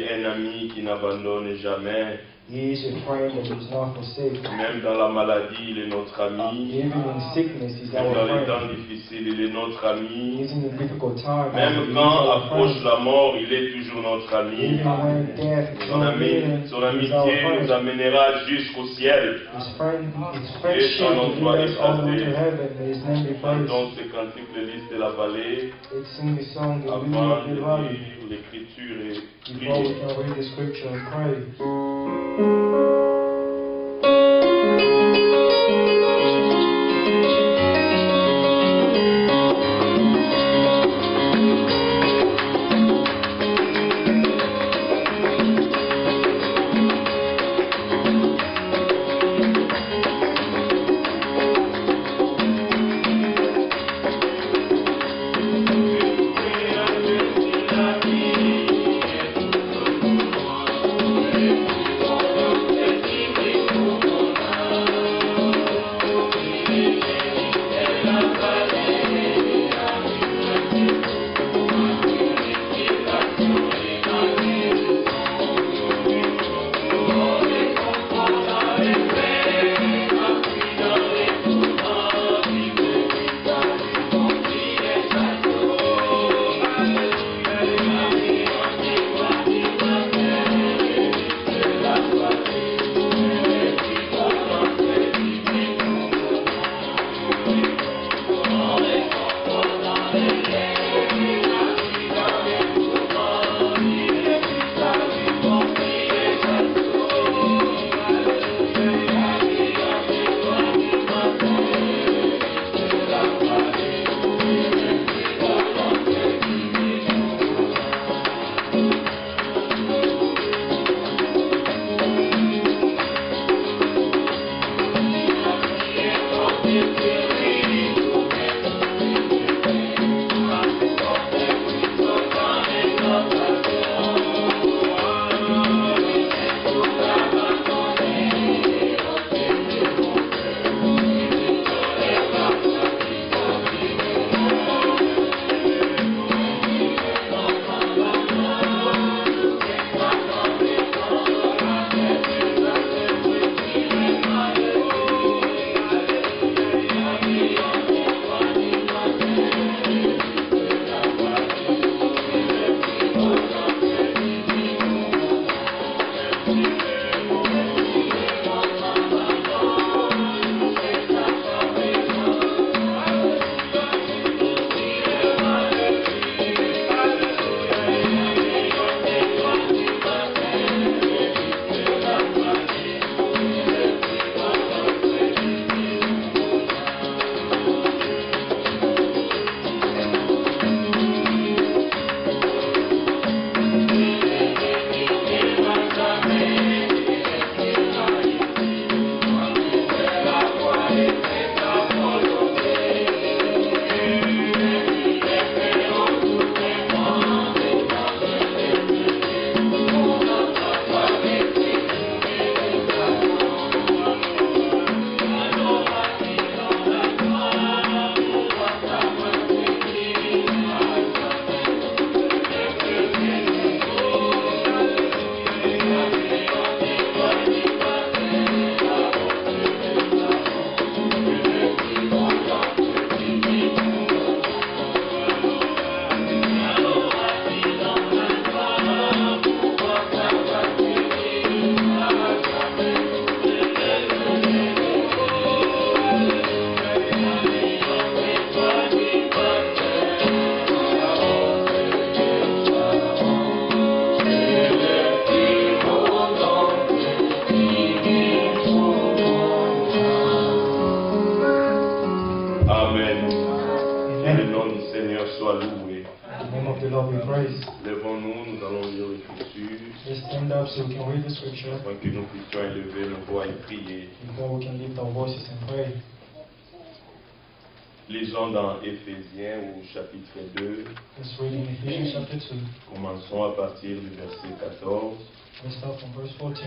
est un ami qui n'abandonne jamais. He is a friend that does not forsake. Même dans la maladie, il est notre ami. Even in sickness, he's Même our dans les temps friend. difficiles, il est notre ami. Even in difficult times, Même quand approche la mort, il est toujours notre ami. even when death is Son he's our amitié nous friend. amènera jusqu'au ciel. His friendship will lead us all the way to heaven. May his name be praised. Donc, ce cantique de liste de la vallée, Let's sing the song, the Lily avant of de the Valley, lire l'écriture et before we prier. can read the scripture and pray. So we can read the scripture. Afin que nous puissions élever nos voix et prier. Before we can lift our voices and pray. Lisons dans Éphésiens au chapitre 2. Let's read in Ephesians chapter 2. Commençons à partir du verset 14. Let's start from verse 14.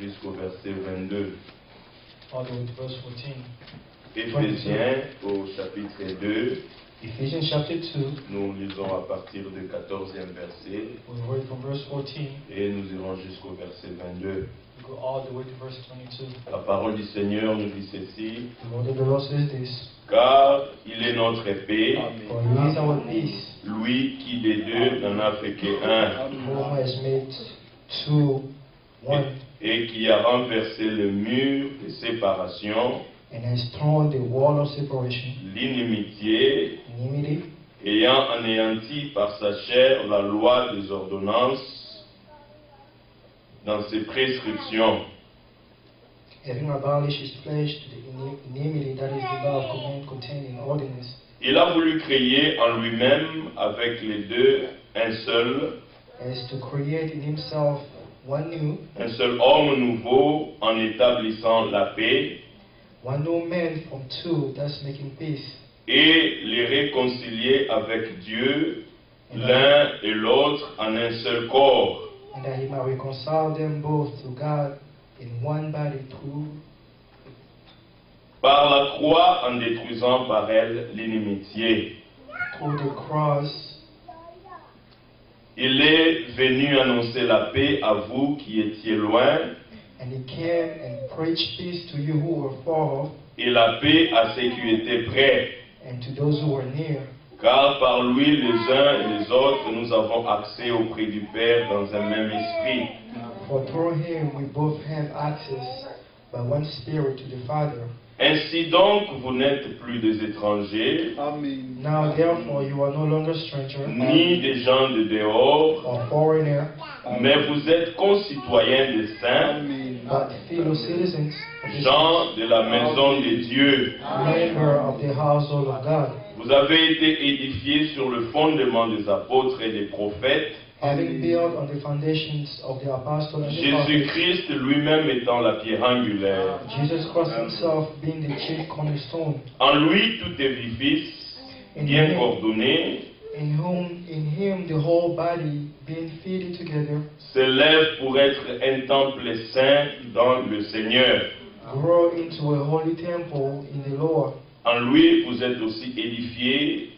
Jusqu'au verset 22. All the way to verse 14. Éphésiens au chapitre 2. Ephesians chapter 2, Nous lisons à partir du 14e verset we read from verse 14, et nous irons jusqu'au verset 22. we go all the way to verse 22. La parole du Seigneur nous dit ceci: The word of the Lord says this, car il est notre épée, for he is our peace, lui qui des deux n'en a fait qu'un, whom has made two one, et qui a renversé le mur de séparation, and has thrown the wall of separation, l'inimitié, enmity, ayant anéanti par sa chair la loi des ordonnances dans ses prescriptions. having abolished his flesh to the enmity that is the law of command contained in ordinance. Il a voulu créer en lui-même avec les deux un seul As to create in himself one homme nouveau en établissant la paix new man from two, thus making peace, et les réconcilier avec Dieu l'un et l'autre en un seul corps and that he might reconcile them both to God in one body par la croix en détruisant par elle l'inimitié. through the cross. Il est venu annoncer la paix à vous qui étiez loin And he came and preached peace to you who were far off, et la paix à ceux qui étaient près. and to those who were near. Car par lui, les uns et les autres, nous avons accès auprès du Père dans un même esprit. For through him we both have access by one Spirit to the Father. Ainsi donc, vous n'êtes plus des étrangers, Now therefore you are no longer strangers ni des gens de dehors, or foreigner, mais vous êtes concitoyens des saints, but fellow citizens of the gens de la maison de Dieu. member of the household of God, Vous avez été édifiés sur le fondement des apôtres et des prophètes, having built on the foundations of the apostles and the prophets, Jésus-Christ lui-même étant la pierre angulaire. Jesus Christ himself being the chief cornerstone, En lui, tout édifice bien coordonné in him the whole body being fitted together s'élève pour être un temple saint dans le Seigneur. grow into a holy temple in the Lord, En lui, vous êtes aussi édifiés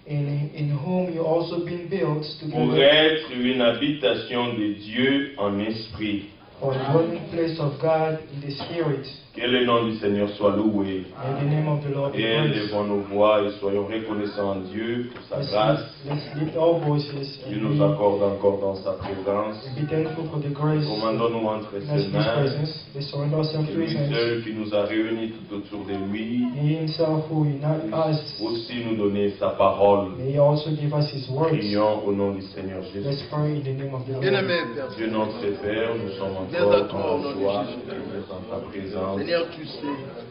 in whom you also been built pour together être une habitation de Dieu en esprit. for the dwelling place of God in the Spirit. Que le nom du Seigneur soit loué. May the name of the Lord be Et praised. élevons nos voix et soyons reconnaissants en Dieu pour sa grâce Let's lift our voices qu'il nous accorde encore dans sa présence. and be thankful for the grace Commandons-nous entre in ses His mains. presence. Let's surrender ourselves C'est to His lui hands. seul qui nous a réunis tout autour de lui. He Himself who united us, Aussi nous donner sa parole. may He also give us His words. Prions au nom du Seigneur Let's Jésus. pray in the name of the Lord. Bien-aimé Père, Dieu notre Père, nous sommes Viens à encore toi, en au nom de joie Jésus. dans ta présence. Seigneur, tu sais,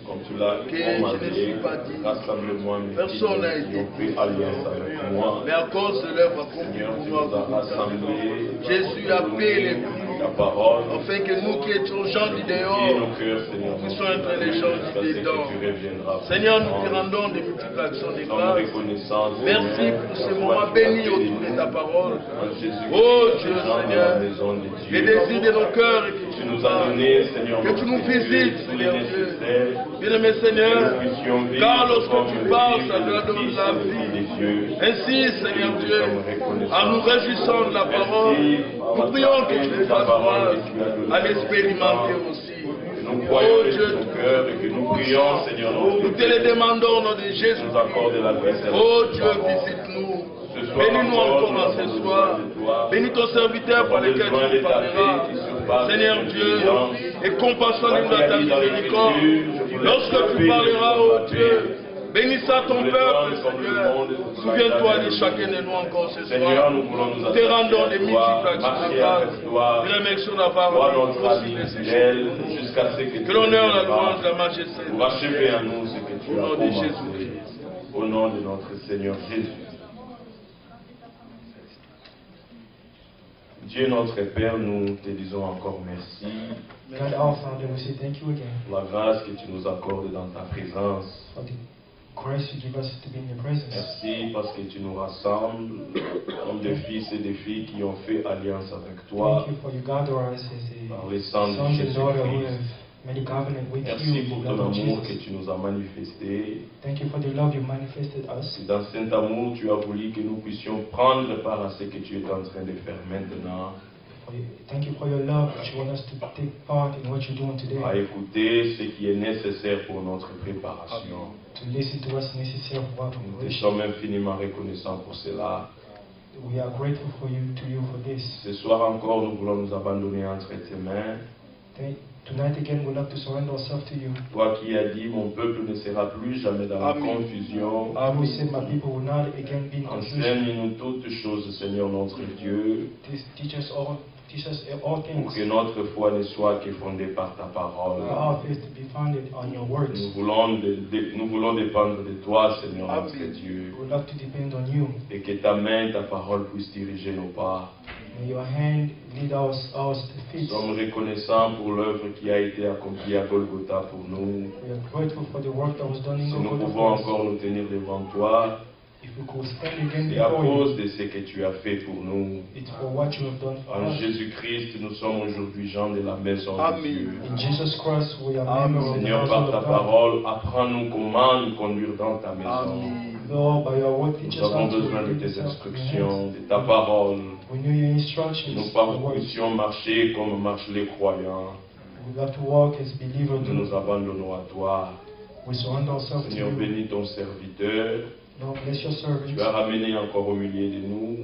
Comme tu l'as que je ne commandé, suis pas digne. rassemble-moi mes Personne n'a filles qui été ont fait alliance avec moi. mais à cause de l'œuvre accomplie Seigneur, pour tu nous nous as à rassemblés. Jésus a payé les prix, Ta parole, afin que nous qui étions gens du et dehors, nos cœurs, Seigneur, nous soyons entre les gens du jusqu'à ce que dedans. tu reviendras. Seigneur, nous te rendons des multiples actions de Nous sommes grâce. reconnaissants, Merci Seigneur, pour ce car moment toi, tu as béni fait autour de nous, ta parole. en Jésus-Christ, Oh Dieu, des gens dans Seigneur, la maison de les Dieu. désirs de nos cœurs et que Tu tu nous nous as parles. donné, Seigneur, Que tu nous notre Dieu, visites, tous les Seigneur Dieu. nécessaires, Bien-aimé Seigneur, que nous puissions vivre car lorsque comme tu le parles, Fils ça et doit le donner Fils la et le Fils vie. des dieux. Ainsi, Seigneur Nous Dieu, sommes reconnaissants. en nous réjouissant de la parole, nous prions que tu nous fasses grâce à l'expérimenter aussi. Nous croyons Oh de Dieu, ton cœur et que nous prions, Seigneur, nous te le demandons au nom de Jésus. nous accorde la grâce. Oh Dieu, visite-nous. Bénis-nous encore en ce soir. Bénis ton serviteur par lequel tu nous parleras. Seigneur Dieu, et compassionne-nous dans ta miséricorde. Lorsque tu parleras, oh Dieu, bénis à ton peuple, Seigneur. Souviens-toi de chacun de nous encore ce soir. Nous te rendons des multiples actions de grâce. Remercions d'avoir notre ami fidèle jusqu'à ce que que l'honneur, la louange, la majesté. pour achever à nous ce que tu Au as nom de commencé. Jésus. Au nom de notre Seigneur Jésus. Dieu notre Père, nous te disons encore merci God our Father, we say thank you again pour la grâce que tu nous accordes dans ta présence. for the grace you give us to be in your presence. Merci parce que tu nous rassembles comme des fils et des filles qui ont fait alliance avec toi Thank you for you gather us as par a le sang de sons and daughters who Jésus-Christ. have May the covenant with Merci you, pour the ton love of amour que Jesus. tu nous as manifesté. Thank you for the love you manifested us. Et dans cet amour, tu as voulu que nous puissions prendre part à ce que tu es en train de faire maintenant. Thank you for your love that you want us to take part in what you're doing today. À écouter ce qui est nécessaire pour notre préparation. To listen to what's necessary for our Nous te preparation. sommes infiniment reconnaissants pour cela. We are grateful to you for this. Ce soir encore, nous voulons nous abandonner entre tes mains. Tonight again, we'd like to surrender ourselves to you. Toi qui as dit, mon peuple ne sera plus jamais dans la confusion. You said, my people will not again be in confusion. Enseigne-nous toutes choses, Seigneur notre Dieu, Teach us all pour things. que notre foi ne soit que fondée par ta parole. For our faith to be founded on your words. Nous voulons dépendre de toi, Seigneur notre Dieu, We would like to depend on you. et que ta main, ta parole puisse diriger nos pas. May your hand lead our feet. Nous sommes reconnaissants pour l'œuvre qui a été accomplie à Golgotha pour nous. We are grateful for the work that was done in Si nous Golgotha pouvons for us. encore nous tenir devant toi, If we could stand again c'est à before you, cause de ce que tu as fait pour nous. it's for what you have done for En us. Jésus-Christ, nous sommes aujourd'hui gens de la maison de Amen. Dieu. In Jesus Christ, we are members of the Seigneur, par household ta of God. parole, apprends-nous comment nous conduire dans ta maison. Lord, by your word, teach Nous us how avons to besoin de lead tes yourself. instructions, de ta parole. We need your instructions, Nous your words. puissions marcher comme marchent les croyants. We have to walk as believers. Nous nous abandonnons à toi. We surrender ourselves to Seigneur, you. bénis ton serviteur. Lord, bless your servants. Tu as ramené encore au milieu de nous.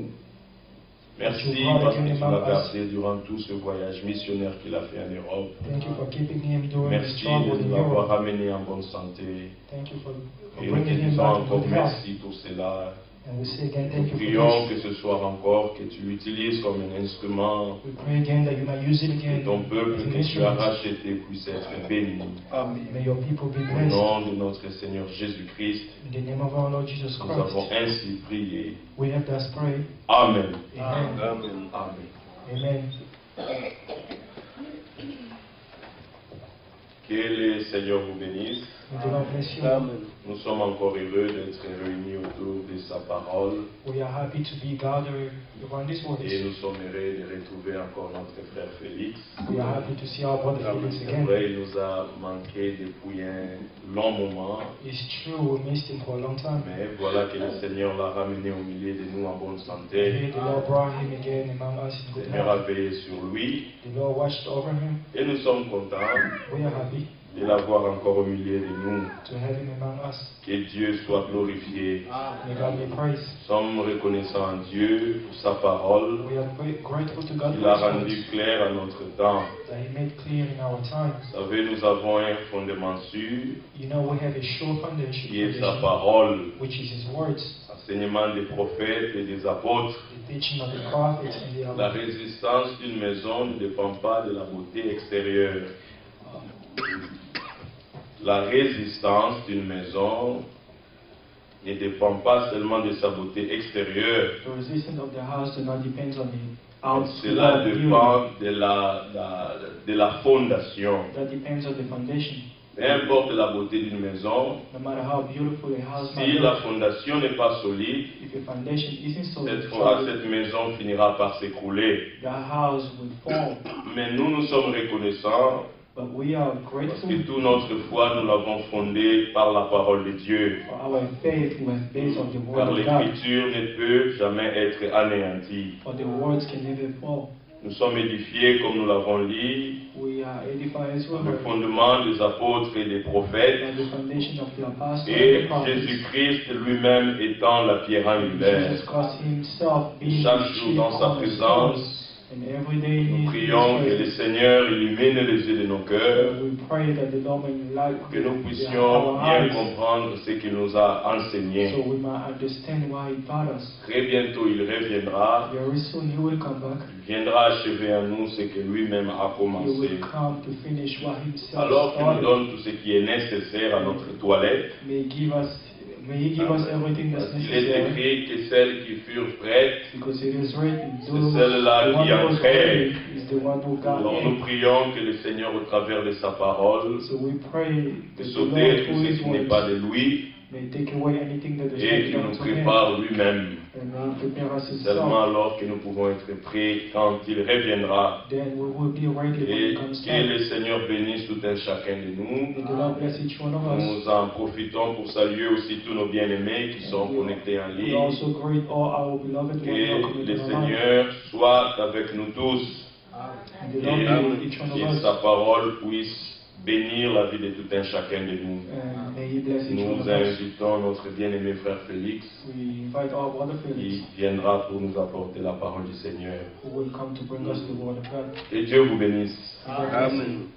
Merci parce que tu l'as gardé durant tout ce voyage missionnaire qu'il a fait en Europe. Thank you for keeping him during his Merci travel de in l'avoir Europe. ramené en bonne santé. Thank you for Et nous te bringing him disons back in encore good health. merci pour cela. And we say again, Nous thank you prions for que this. ce soir encore, que tu l'utilises comme un instrument, We pray again that you might use it que again ton peuple as an que tu as instrument. racheté puisse être béni. May your people be Au blessed. nom de notre Seigneur Jésus-Christ, In the name of our Lord Jesus nous avons Christ, ainsi prié. we have thus prayed. Amen. Amen. Amen. Amen. Que le Seigneur vous bénisse. May the Lord bless you. Nous sommes encore heureux d'être réunis autour de sa parole We are happy to be gathered around this words. et nous sommes heureux de retrouver encore notre frère Félix. We are happy to see our brother Felix C'est again. vrai, il nous a manqué depuis un long moment, It's true, we missed him for a long time. mais voilà que le Seigneur l'a ramené au milieu de nous en bonne Here santé. the Lord brought him again among us in Le good Seigneur a health. veillé sur lui The Lord watched over him. et nous sommes contents We are happy de l'avoir encore au milieu de nous. to have him among us. Que Dieu soit glorifié. May God be praised. Nous sommes reconnaissants à Dieu pour sa parole. We are grateful to God Il for a his rendu words clair à notre temps. that he made clear in our times. Vous savez, nous avons un fondement sûr You know, we have a sure foundation, qui est sa parole, which is his words, enseignement des prophètes et des apôtres. the teaching of the prophets and the La résistance d'une maison ne dépend pas de la beauté extérieure. La résistance d'une maison ne dépend pas seulement de sa beauté extérieure. The resistance of the house does not depend on the Cela outside beauty. dépend de la fondation. That depends on the foundation. Peu importe la beauté d'une maison, No matter how beautiful a house might si la look, fondation n'est pas solide, if the foundation isn't solid, cette maison finira par s'écrouler. the house will fall. Mais nous sommes reconnaissants But we are parce grateful que toute notre foi, nous l'avons fondée par la parole de Dieu. for our faith was based on the Car word of God. l'écriture ne peut jamais être anéantie. For the words can never fall. Nous sommes édifiés, comme nous l'avons dit, We are edified as well le by fondement des apôtres et des prophètes, the foundation of the apostles and et the prophets. Jésus-Christ lui-même étant la pierre angulaire. Jesus Christ himself being Chaque the jour chief dans sa cornerstone. présence, And every day nous in prions que his le presence, Seigneur illumine les yeux de nos cœurs, we pray that the Lord may light que nous our puissions bien eyes, comprendre ce qu'il nous a enseigné. so we might understand why he taught us. Très bientôt, il reviendra. Very soon he will come back. Il viendra achever en nous ce que lui-même a He commencé. will come to finish what himself Alors qu'il nous started. donne tout ce qui est nécessaire à notre toilette. May he give us everything that's Parce qu'il est necessary. écrit que celles qui furent prêtes, Because it is written, c'est celle-là the one qui who was entraient. ready is the one who got Alors nous in. prions que le Seigneur, au travers de sa parole, So we pray de that the sauter Lord tout who ce is qui n'est pas de lui, May take away anything that is et qu'il nous prépare lui-même. And may prepare us Seulement himself. alors que nous pouvons être prêts quand il reviendra. Then we will be ready when Et he comes que back. le Seigneur bénisse tout un chacun de nous. May the Lord bless each one of us. Nous en profitons pour saluer aussi tous nos bien-aimés qui sont connectés en We ligne. also greet all our beloved ones who are Que connected le online. Seigneur soit avec nous tous And the Lord be with each one et of que us. sa parole puisse bénir la vie de tout un chacun de nous. And may he bless each one Nous of us. invitons notre bien-aimé frère Félix We invite our brother Felix, qui viendra pour nous apporter la parole du Seigneur. who will come to bring us the word of God. Que Dieu vous bénisse. Amen.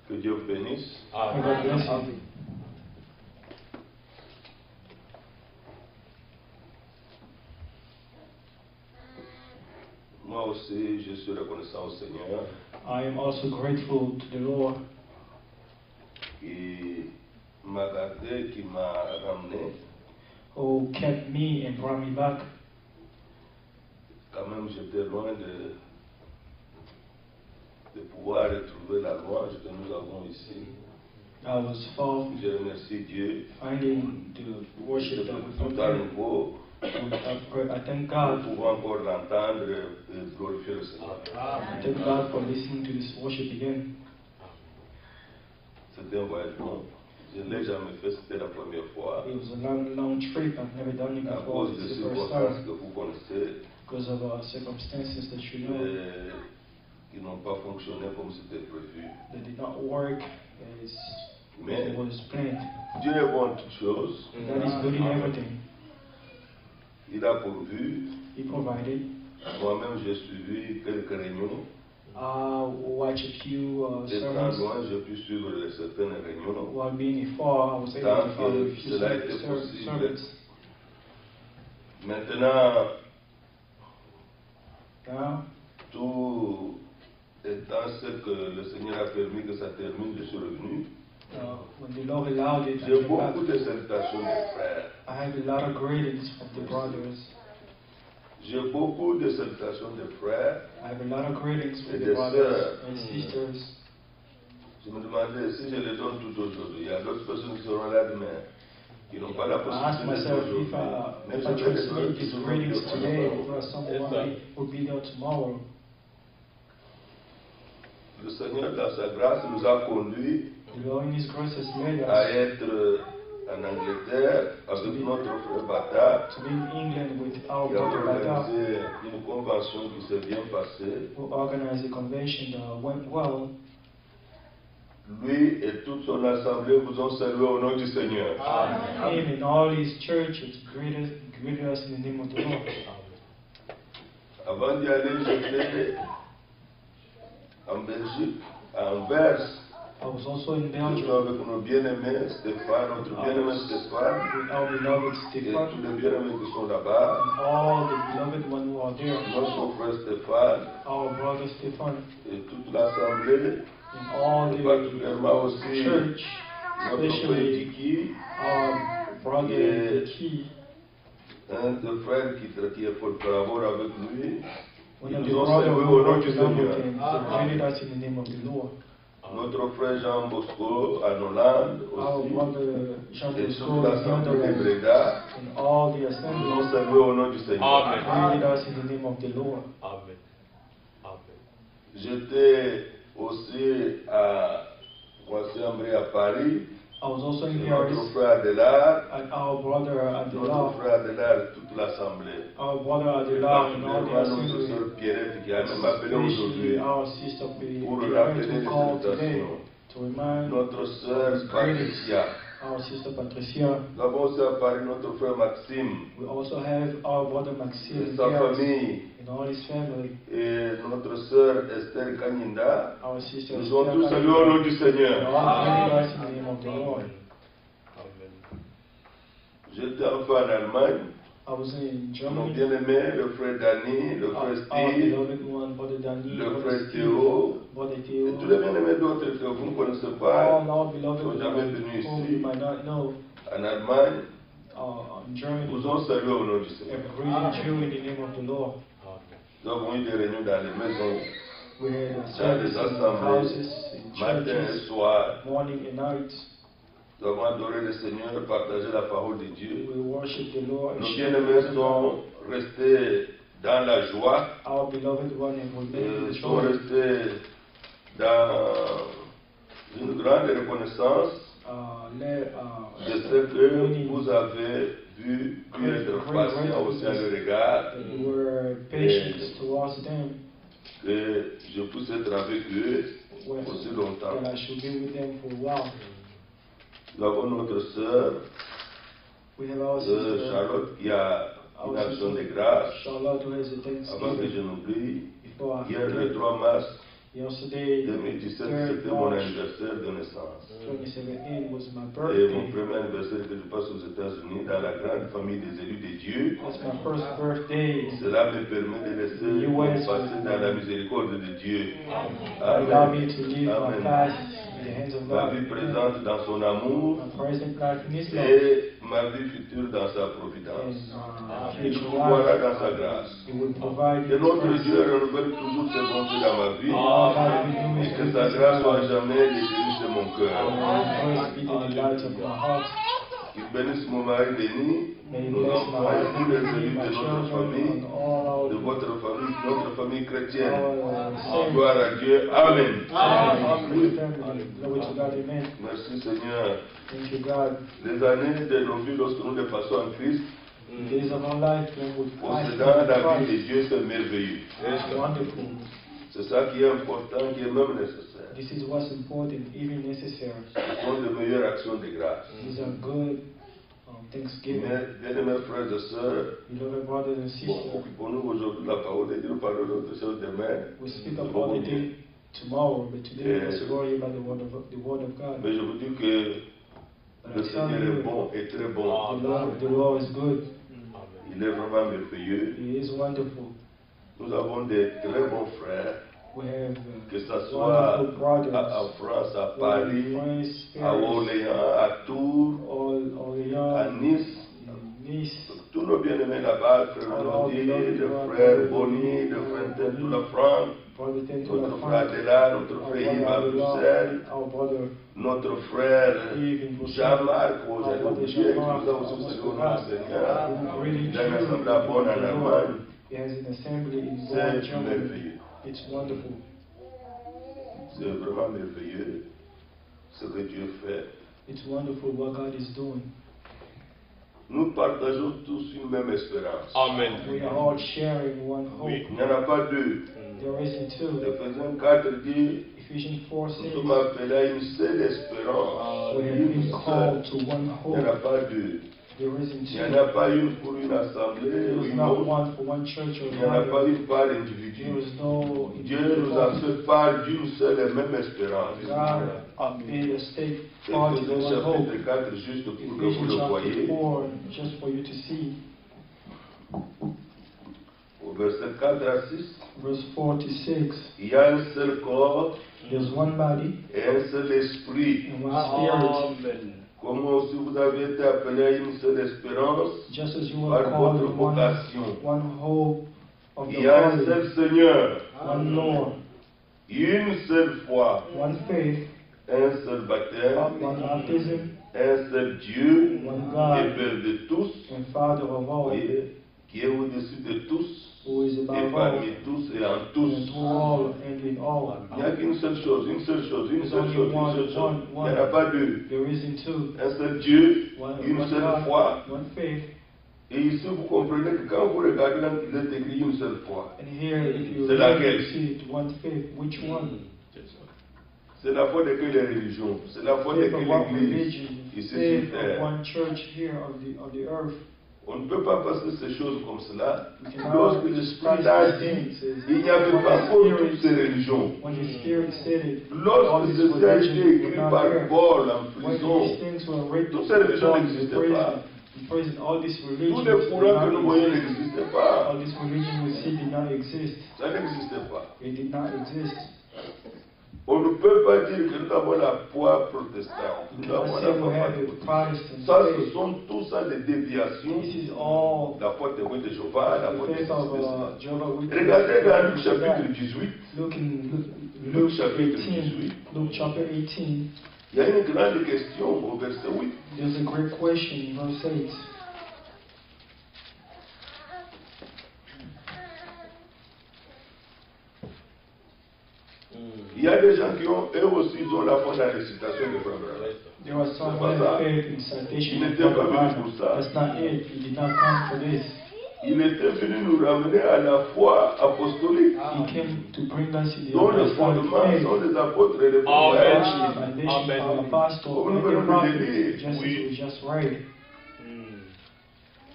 Que Dieu vous bénisse. May God bless you. Moi aussi, je suis reconnaissant au Seigneur I am also grateful to the Lord qui m'a gardé, qui m'a ramené. who kept me and brought me back. Quand même, j'étais loin de pouvoir retrouver la louange que nous avons ici. I was far Je remercie Dieu finding the worship that we tout found à there. nouveau. I thank Nous God. pouvons encore l'entendre et glorifier le Seigneur. I thank God for listening to this worship again. C'était un voyage long. Je ne l'ai jamais fait, c'était la première fois. It was a long trip. I've never done it À before. cause de It's the first circonstances time que vous connaissez, because of circumstances that you know qui n'ont pas fonctionné comme c'était prévu. that did not work as Mais it was planned. Dieu est bon en toutes choses. God is good in everything. Il a pourvu. He provided. Moi-même, j'ai suivi quelques réunions. Watch a few Étant sermons. loin, j'ai pu suivre certaines réunions. While being afar, I was able Tant to follow a que few cela était sermons. possible. Maintenant, Now, tout étant ce que le Seigneur a permis que ça termine, je suis revenu. when the Lord allowed it, I J'ai came back. beaucoup de salutations des frères. I have a lot of greetings from the brothers. J'ai beaucoup de salutations des frères. I have a lot of greetings from Et the des brothers sœurs. and sisters. Je me demandais si je les donne tout aujourd'hui. Il y a d'autres personnes qui seront là demain, qui n'ont pas la I asked possibilité myself d'aujourd'hui. if Mais I je vais les transmit donner these tout greetings today, aujourd'hui. if someone will be there tomorrow. Le Seigneur, dans sa grâce, nous a conduits The Lord in His grace has led à us être en Angleterre avec notre frère Bata, to be in England with our qui a brother Bada, organisé une convention qui s'est bien passée. who organized a convention that went well. Lui et toute son assemblée vous ont salué au nom du Seigneur. Him and all his churches greeted us in the name of the Lord. Avant d'y aller, j'étais en Belgique, à Anvers. I was also in Toujours Belgium avec nos bien-aimés, Stéphane, notre bien-aimé Stéphane, with our beloved et Stephen tous les bien-aimés qui sont là-bas, and all the beloved ones who are there. notre frère Stéphane Our brother Stephen et toute l'assemblée, and all et the particulièrement aussi church, notre frère especially Diki, our brother Key, un des frères qui collabore avec lui, one ils of the nous ont brothers salué who au nom worked du along with Seigneur. him, they greeted us in the name of the Lord. Notre frère Jean Bosco en Hollande Our aussi, brother Jean et Bosco toute in l'assemblée de Netherlands Breda, and all the ils nous ont assemblies salué au nom du Seigneur. greeted us in the name of the Lord. J'étais aussi à Boissy-en-Brie à Paris. I was also in C'est Paris notre frère Adélard, and our brother notre Adelar, frère Adélard et toute l'assemblée. our brother Adelar and all the Particulièrement notre assembly, sœur Pierrette qui a même appelé aujourd'hui especially our sister pour Pierrette rappeler who les called today salutations. to remind Notre sœur Patricia. our sister Patricia. Nous avons aussi à Paris notre frère Maxime We also have our brother et Maxime sa here famille and all his family, et notre sœur Esther Kanyinda. our sister Nous ont tous Esther salués au nom Kanyinda. du They Seigneur. all greeted us in the name of the Lord. J'étais enfin en Allemagne. I was in Nos Germany. bien-aimés, le frère Danny, le frère Our Steve, beloved one, Brother Danny, le Brother frère Steve, Théo, Brother et Theo, tous les bien-aimés d'autres que vous ne connaissez pas, all our beloved sont jamais ones venus whom ici, you might not know, en Allemagne, in Germany, vous ont salué au nom du Seigneur. and greeting you in the name of the Lord. Nous avons eu des réunions dans les maisons, We had dans services les in assemblées, houses, in matin et churches, soir. morning and night. Nous avons adoré le Seigneur, partagé la parole de Dieu. We worship the Lord. Nos and share the bien-aimés word of God. sont restés dans la joie, Our beloved one and remain in sont joy. restés dans une grande reconnaissance de ce que vous avez vu, pu être patient aussi à leur égard, You were patient towards them, que je puisse être avec eux when, aussi longtemps. that I should be with them for a while. Nous avons notre sœur, We have our sister, Charlotte, qui a une our action de sister grâce. Charlotte, who has a Avant que je Thanksgiving. n'oublie, Before I hier le forget, 3 mars yesterday, 2017, 3rd c'était mon March anniversaire de naissance. 2017 was my Et mon birthday. premier anniversaire que je passe aux États-Unis, dans la grande famille des élus de Dieu. That's my first birthday. Cela me permet de laisser me passer dans la miséricorde de Dieu. Allow me to live my Amen. past in the hands of Ma God. vie présente dans son amour My present life in His love. et ma vie future dans sa And providence. my Il future vous voilà life, dans sa grâce. He will provide Que you notre with Dieu renouvelle toujours ses bontés dans ma vie God, et que sa grâce soit jamais les délices de mon cœur. Praise be to the light of my heart. Qu'il bénisse mon mari Denis, May He nos bless enfants my et tous les husband, élus my de notre children, famille, and all de votre famille, notre famille chrétienne. our saints. Gloire à Dieu. Amen. Amen. Glory to God. Amen. Merci Seigneur. Thank you, God. Les années de nos vies lorsque nous les passons en Christ, The days of our life when we Christ possédant la vie Christ de Dieu, c'est merveilleux. is wonderful. C'est ça qui est important, qui est même nécessaire. This is what's important, even necessary. Ce sont de meilleures actions de grâce. These are good Thanksgiving. Mes bien-aimés frères et sœurs, Beloved brothers and bon, sisters, occupons-nous aujourd'hui de la parole de Dieu, parlons d'autres choses demain. we speak about the day tomorrow, but today let's worry about the word of God. Mais je vous dis que But le I tell Seigneur est you, bon et très bon. the Lord is good. Il est vraiment merveilleux. He is wonderful. Nous avons des très bons frères, We have que ce soit wonderful brothers. en France, à whether Paris, in France, à Paris, Orléans, à Tours, à Orléans, Nice. Nice, Tous nos bien-aimés là-bas, frère Lodi, le frère Bonny, le frère Tentula Franck, Brother notre Tentula frère Frank, Adela, notre our frère Yves à brother Bruxelles, our brother notre frère Yves in Bruxelles, Jean-Marc, oh, our j'ai brother oublié, qui Jean-Marc, nous a aussi salué au nom du Seigneur. who really Il a une truly assemblée bonne en Allemagne. He has an assembly in Bonn, C'est Germany. merveilleux. It's wonderful. C'est vraiment merveilleux ce que Dieu fait. It's wonderful what God is doing. Nous partageons tous une même espérance. Amen. We are all sharing one hope. Il n'y en a pas deux. There isn't two. Éphésiens 4 dit, Ephesians 4 nous says, sommes appelés à une seule espérance. we have Une been seule. called to one Il n'y en a hope. pas deux. There isn't Il n'y en two. a pas une pour une assemblée There ou is une not autre. one for one church or Il n'y en a pas another. une par There individu. is no Dieu nous a fait part d'une seule et même espérance. God made us take part in Éphésiens one hope. chapitre 4, juste pour que vous Ephesians le chapter voyez. 4, just for you to see. Au verset 4 à 6, Verse 4 to 6. il y a un seul corps There's one body et un seul esprit. and one spirit. Comme aussi vous avez été appelés à une seule espérance Just as you par were called votre in vocation. one hope of the Il y a un calling, seul Seigneur, one Lord, une seule foi, one faith, un seul baptême, one baptism, un seul Dieu, one qui est God, Père de tous, and Father of all, voyez, qui est au-dessus de tous, who is et above all, parmi tous et en and tous. through all, and in all. Il n'y a qu'une seule chose, une seule chose, une There's seule only chose, une one, seule chose. one, Il n'y en a one. pas deux. There isn't two. Un seul Dieu, One, une one seule God, foi. one faith. Et ici, vous comprenez que quand vous regardez là, il est écrit une seule foi. And here, if you C'est laquelle? see it, one faith. Which one? C'est la foi de quelle religion? C'est la foi de Faith of quelle what église religion? ici sur Faith of terre? one church here on the earth. On ne peut pas passer ces choses comme cela. We cannot Lorsque l'Esprit express l'a these dit, things. il n'y avait pas encore toutes ces religions. When the Spirit said it, all Lorsque these ceci a été religions écrit were not par there. Paul en When prison, these things were written toutes ces religions in n'existaient prison, pas. present. All these Tous religions les did courants que not nous voyons exist. n'existaient pas. All these religions we see did not exist. Ça n'existait pas. They did not exist. On ne peut pas dire que nous avons la foi protestante. Nous avons I la say we foi have a catholique. Protestant Ça, ce faith. sont tout ça des déviations. This is all La foi témoin de Jéhovah, la the foi de faith of cela. Jehovah Witness. Regardez dans Luc chapitre 18. Look in Luc Luke chapitre 18. 18. Luke chapter 18. Il y a une grande question au verset 8. There's a great question in verse 8. Il y a des gens qui ont, eux aussi, ils ont la foi dans la récitation de Frère Branham. There are some who have faith in citation Il of n'était pas Brother venu Branham. pour ça. That's not it. He did not come for this. Il était venu nous ramener à la foi apostolique, He came to bring us in the dont les apostolic fondements faith, sont les apôtres et les which prophètes. is the foundation of our apostles Comme nous and the venons de le prophets, lire. just as Oui. we just read.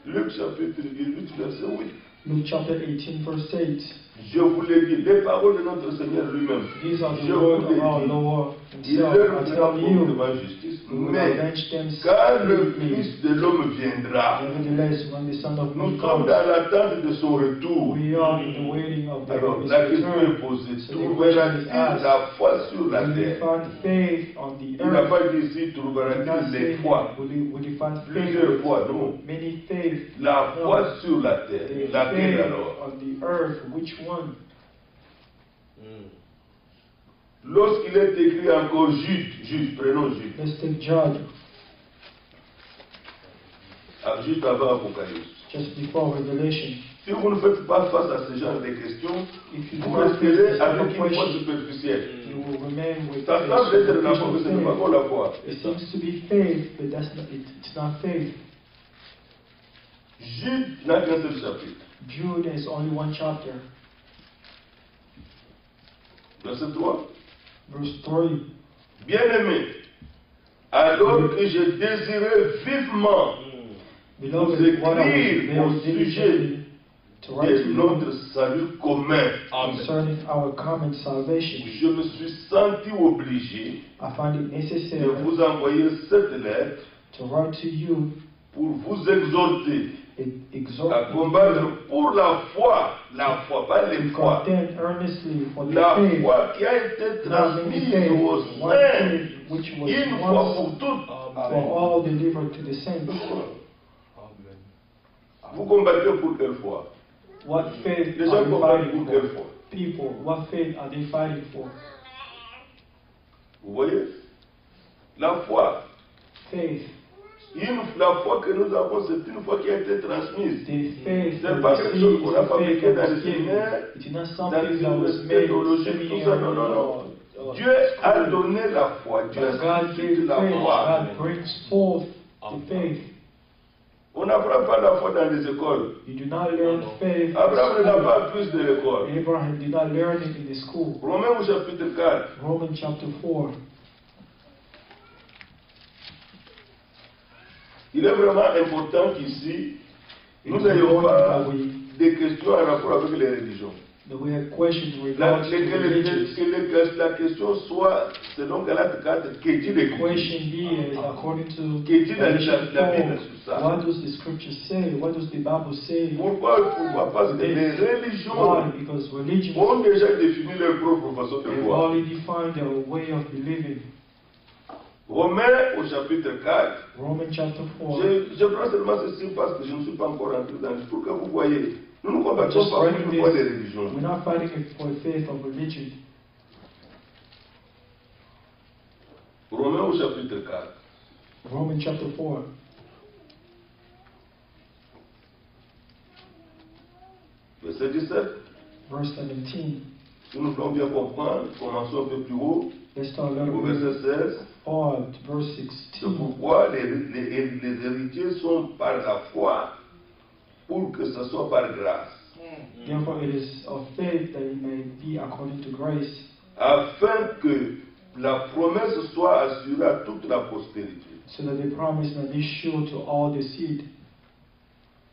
Luc chapitre 18, verset 8. Luke chapter 18, verse 8. Je vous l'ai dit, les paroles de notre Seigneur lui-même. These are Je the vous words l'ai of our dit. Lord Il Himself. leur I donnera tell pour you, devant justice. we will Mais avenge them quand le speedily. Fils de l'homme viendra, Nevertheless, when the Son of nous Man sommes comes, dans l'attente de son retour. we are in the waiting of the Alors, His la question est return. posée. So the question is Trouvera-t-il asked, la foi sur la will he terre? find faith on the Il n'a earth? pas dit ici, He did not trouvera-t-il say les fois? will he find Plusieurs faith? fois, non. Many faith. La No. foi sur la terre. The Laquelle faith alors? on the earth. Which one? Lorsqu'il est écrit encore Jude, prenons Jude. Let's take Jude, Juste avant Apocalypse. just before Revelation. Si vous ne faites pas face à ce genre de questions, If you do vous not face resterez this kind avec of une foi question, superficielle. you will remain with Ça semble être la foi, mais ce n'est pas faith. encore la foi. It seems to be faith, but it's not faith. Jude n'a qu'un seul chapitre. Jude has only one chapter. Verset 3. Verse 3. Bien-aimés, alors que je désirais vivement Beloved, vous what I was écrire au very sujet diligently to write de to notre you salut commun, concerning our common salvation, je me suis senti obligé I find it de necessary vous envoyer cette lettre to write to you pour vous exhorter and à exhort combattre you pour la foi, pas les to foi, contend earnestly for the la faith, foi qui a été not many transmise faith, aux one saints faith which was une fois once pour toutes. for all delivered to the saints. Vous combattez pour quelle foi? What faith Les are gens you combattent fighting pour quelle for? foi? People, what faith are they fighting for? Vous voyez? La foi. Faith. La foi que nous avons, c'est une foi qui a été transmise. The faith C'est pas quelque chose qu'on a fabriqué dans le given. séminaire, It is not dans something les that was universités made théologiques, tout ça. Non, non, non. Dieu a donné la foi. Dieu But a God suscité gave la faith. foi. God brings forth the faith. On n'apprend pas la foi dans les écoles. You do not learn faith in Abraham n'a school. pas appris de l'école. Abraham did not learn it in the school. Romains au chapitre 4. Romans chapter 4. Il est vraiment important qu'ici, nous It's n'ayons important pas that we des questions en rapport avec les religions. that we have questions La, regarding religions. que la question soit, selon Galates 4, qu'est-il The écrit? question here is according to Qu'est-il dans Galatians la Bible 4, sur ça? what does the scripture say? What does the Bible say? Pourquoi? Parce que les religions Why? Because religions ont déjà défini leur propre façon de have voir. already defined their way of believing. Romains au chapitre 4. Romans chapter 4. Je prends seulement ceci parce que je ne suis pas encore entré dans le pour que vous voyez. Nous ne combattons Just pas pour writing une foi des this, religions. we're not fighting for the faith of religion. Romains au chapitre 4. Romans chapter 4. Verset 17. Verse 17. Si nous voulons bien comprendre, commençons un peu plus haut, Let's start a au little bit verset 16. on verse C'est 16. pourquoi les héritiers sont par la foi pour que ce soit par grâce, Therefore it is of faith that it may be according to grace, afin que la promesse soit assurée à toute la postérité. so that the promise may be sure to all the seed,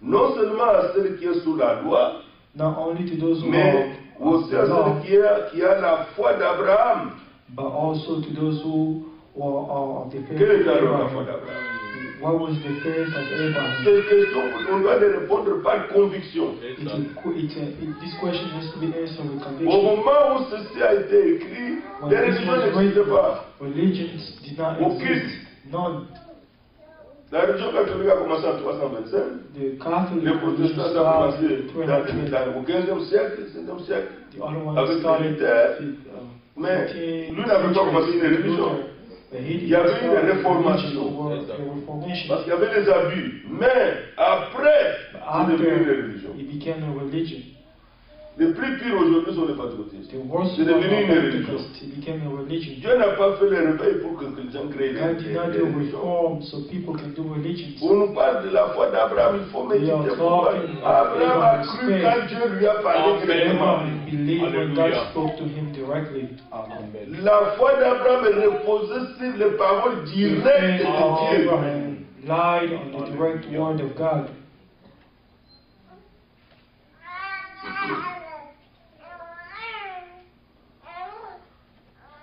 Non seulement à celle qui est sous la loi, not only to those who mais are aussi à of the law, celle qui a la foi d'Abraham. but also to those who are of the faith Quelle of est alors la foi Abraham. d'Abraham? What was the faith of Abraham? Ces questions, on doit les répondre par conviction. This question has to be answered with Au conviction. moment où ceci a été écrit, When les this religions was n'existaient written, pas. religions did not Aucune. exist. None. La religion catholique a commencé en 325. The Catholic Les religion protestants ont started commencé in 300. au 15e siècle, 16e siècle. The other one avec les started militaires. in Mais 15th lui n'avait pas commencé une religion. But he Il y avait une started réformation. the Reformation. Parce qu'il y avait des abus. Mais après, c'est devenu une After religion. it became a religion. Les plus pires aujourd'hui sont les patriotistes. The worst C'est one devenu of une religion. Pentecost, it became a religion. Dieu n'a pas fait les réveils pour que les gens créent God did not les do religions. reform so people can do religions. On nous parle de la foi d'Abraham, il faut méditer pourquoi. Abraham a cru quand Dieu lui a parlé directement. Abraham believed when God spoke to him directly. La foi d'Abraham est reposée sur les paroles directes de Dieu. Abraham relied on the direct word of God.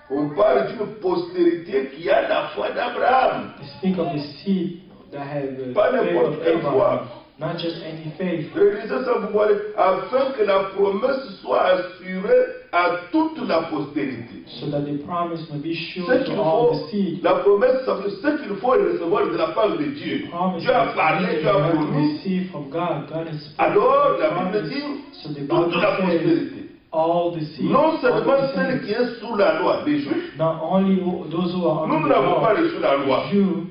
On parle d'une postérité qui a la foi d'Abraham. They speak of the seed that had the Pas faith n'importe of quelle foi. Abraham, not just any faith. Réalisez ça pour voir, afin que la promesse soit assurée à toute la postérité. So that the promise may be sure Ce qu'il to all faut, the seed. la promesse, ça veut dire ce qu'il faut recevoir de la part de Dieu. Promise Dieu a that parlé, you Dieu a have to promis. receive from God. God has spoken Alors, the la Bible promise. dit, So the toute Bible la says postérité. all the seed. Non all seulement the celle seed. qui est sous la loi, les Juifs. Not only those who are Nous under the n'avons pas law, reçu la loi. Jew,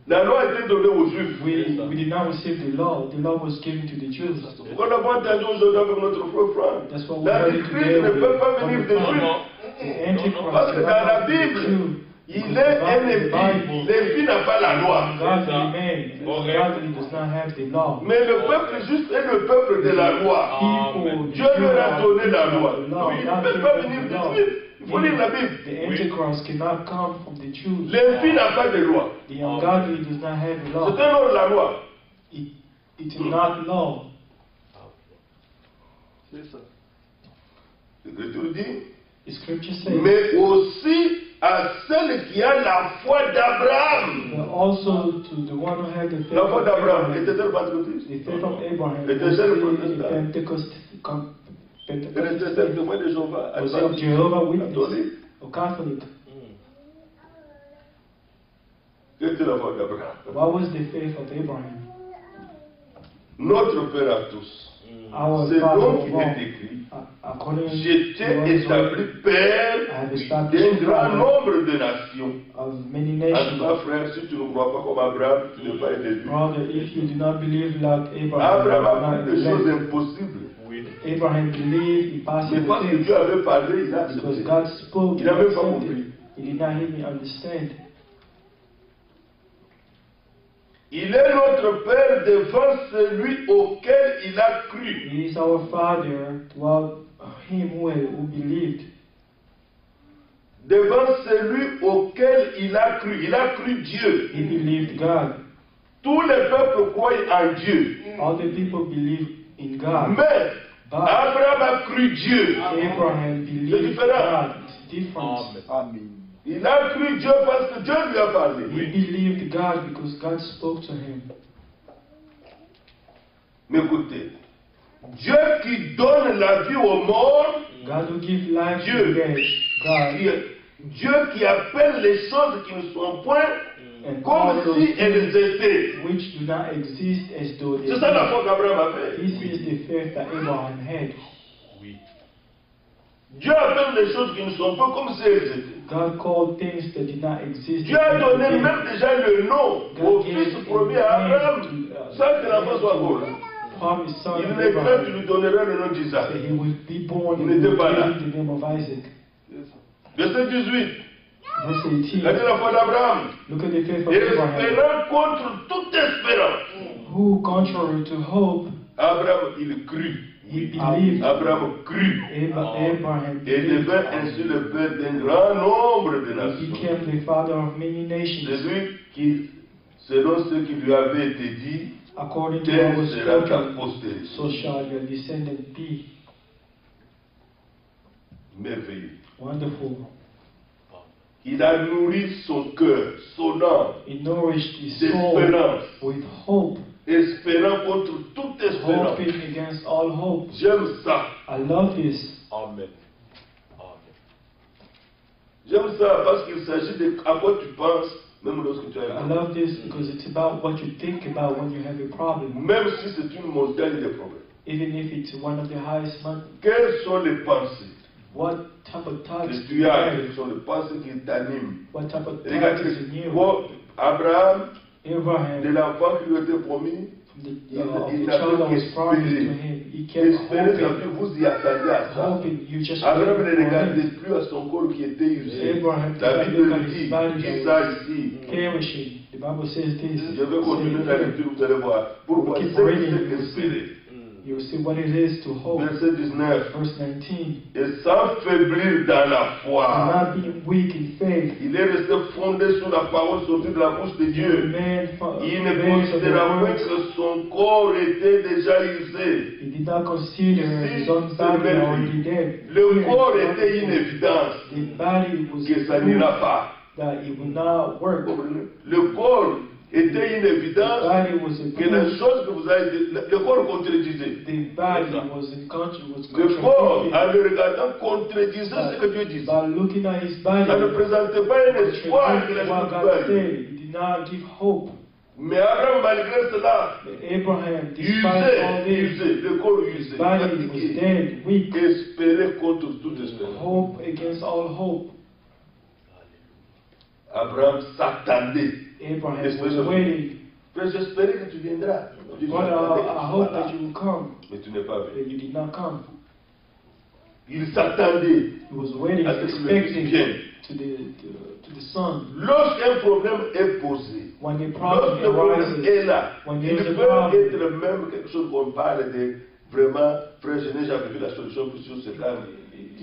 La loi a été donnée aux Juifs. we did not receive the law. The law was given to the Jews. On a entendu aujourd'hui avec notre frère Franck. That's what we're hearing L'Antichrist today ne with peut pas venir des from the Juifs. The Antichrist Parce que cannot dans la come from the Bible, Jew. il est un épis. L'épis n'a pas la loi. Godly man, godly does not have the law. Mais le peuple juste est le peuple de la loi. People, Dieu leur a donné la loi. the law, Il ne not peut pas given venir the des law. Juifs. Il faut lire la Bible. The Antichrist cannot come from the Jews. L'épis n'a pas de loi. The ungodly does not have the C'est law. un ordre de la loi. It is not law. C'est ça. L'Écriture dit, The scripture says, mais aussi à celle qui a la foi d'Abraham. but also to the one who had the faith La foi of d'Abraham Abraham. était-elle patriotique? The faith of Abraham Était-elle was protestante? Pentecost. Elle était témoin de Jéhovah. Was it of Jehovah Witness Catholique. or Catholic? Quelle était la foi d'Abraham? What was the faith of Abraham? Notre Père à tous. Our C'est Father donc of qui all. est écrit. According to J'étais what is établi written, père I have established d'un grand father nombre de nations. of many En tout nations. cas, frère, si tu ne crois pas comme Abraham, tu n'es pas un élu. Brother, if you do not believe like Abraham, Abraham you a are fait not des choses elect. impossibles. Abraham believed C'est impossible parce que things Dieu avait parlé, il a because accepté. God spoke. Il n'avait pas accepted. compris. He did not even understand. Il est notre Père devant celui auquel il a cru. He is our Father toward him who believed. Devant celui auquel il a cru. Il a cru Dieu. He believed God. Tous les peuples croient en Dieu. All the people believe in God. Mais But Abraham a cru Dieu. Abraham C'est believed différent. God. It's different. Il a cru Dieu parce que Dieu lui a parlé. He believed God because God spoke to him. Mais écoutez, Dieu qui donne la vie aux morts, God who gives life Dieu. to the dead. God Dieu qui appelle les choses qui ne sont point and comme all those si elles things étaient. which do not exist as though they C'est ça la do. foi qu'Abraham a fait. This is the faith that Abraham had. Dieu appelle les choses qui ne sont pas comme si elles étaient. God called things that did not exist. Dieu a as donné they même déjà le nom au fils premier à Abraham, sans que l'enfant soit mort. promised son Il of n'est pas Abraham tu lui donneras le nom d'Isaac. that he would be born Il and n'était would pas là. give the name of Isaac. Verset 18. Verse Il a dit 18. la foi d'Abraham. Look at the faith of Abraham, Espérant contre toute espérance. who, contrary to hope, Abraham, il crut. he believed. Abraham crut. Abraham Et believed. devint ainsi le père d'un grand nombre de He nations. became the father of many nations, C'est lui qui, selon ce qui lui avait été dit, according to what was telle sera ta spoken. postérité. So shall your descendant be. Merveilleux. Wonderful. Il a nourri son cœur, son âme, He nourished his soul d'espérance, with hope, espérant contre toute espérance. hoping against all hope. J'aime ça. I love this. Amen. J'aime ça parce qu'il s'agit de à quoi tu penses, même lorsque tu as I un problème. love this because it's about what you think about when you have a problem. Même si c'est une montagne de problèmes. Even if it's one of the highest mountains. Quelles sont les pensées What type of thoughts que do you tu as? have? Quelles sont les pensées qui t'animent? What type of Regarde, thoughts is in you? bon, Abraham, de Abraham, l'enfant qui lui était promis, the il child that n'avait was promised to qu'espéré. him, he kept Espérer, ça veut hoping, dire vous y attendez à ça. hoping. You just Abraham waited ne for him. regardait plus à son corps qui était usé. Abraham La did not Bible look at le his dit, body dit that ça was ici. perishing. The Bible says this. Je vais continuer la lecture, vous allez voir. Pourquoi Keep c'est reading, que you will espérer. You'll see what it is to hope. Verset 19. Verse 19. Et sans faiblir dans la Do foi. not be weak in faith. Il est resté fondé sur la parole sortie de la bouche de Dieu. Il ne considéra pas que son corps était déjà usé. He did not consider his own body already dead. Le corps était une évidence The body was que ça n'ira pas. that it would not work. Le corps était une évidence The body was a que la proof. chose que vous avez dit, le corps contredisait. The body was in Le corps, contradicting. en le regardant, contredisait ce que Dieu disait. By looking at his body, Ça ne présentait pas un espoir que la what chose God pouvait said, arriver. he did not give hope. Mais Abraham, malgré cela, But Abraham, despite all this, usé, le corps his usé, body was fatigué, dead, weak, espérait contre toute espérance. hope against all hope. Abraham s'attendait. Abraham was waiting. Mais j'espérais que tu viendras. Dieu dit, But j'attendais que I tu hope sois là. that you will come, Mais tu n'es pas but venu. you did not come. Il s'attendait. He was waiting, à ce que le Fils expecting vienne. to the Son. Lorsqu'un problème est posé, When the problem lorsque le problème arises, est là, when il there's a peut problem, être même quelque chose qu'on parle de vraiment, frère, je n'ai jamais vu la solution pour sur ce cas.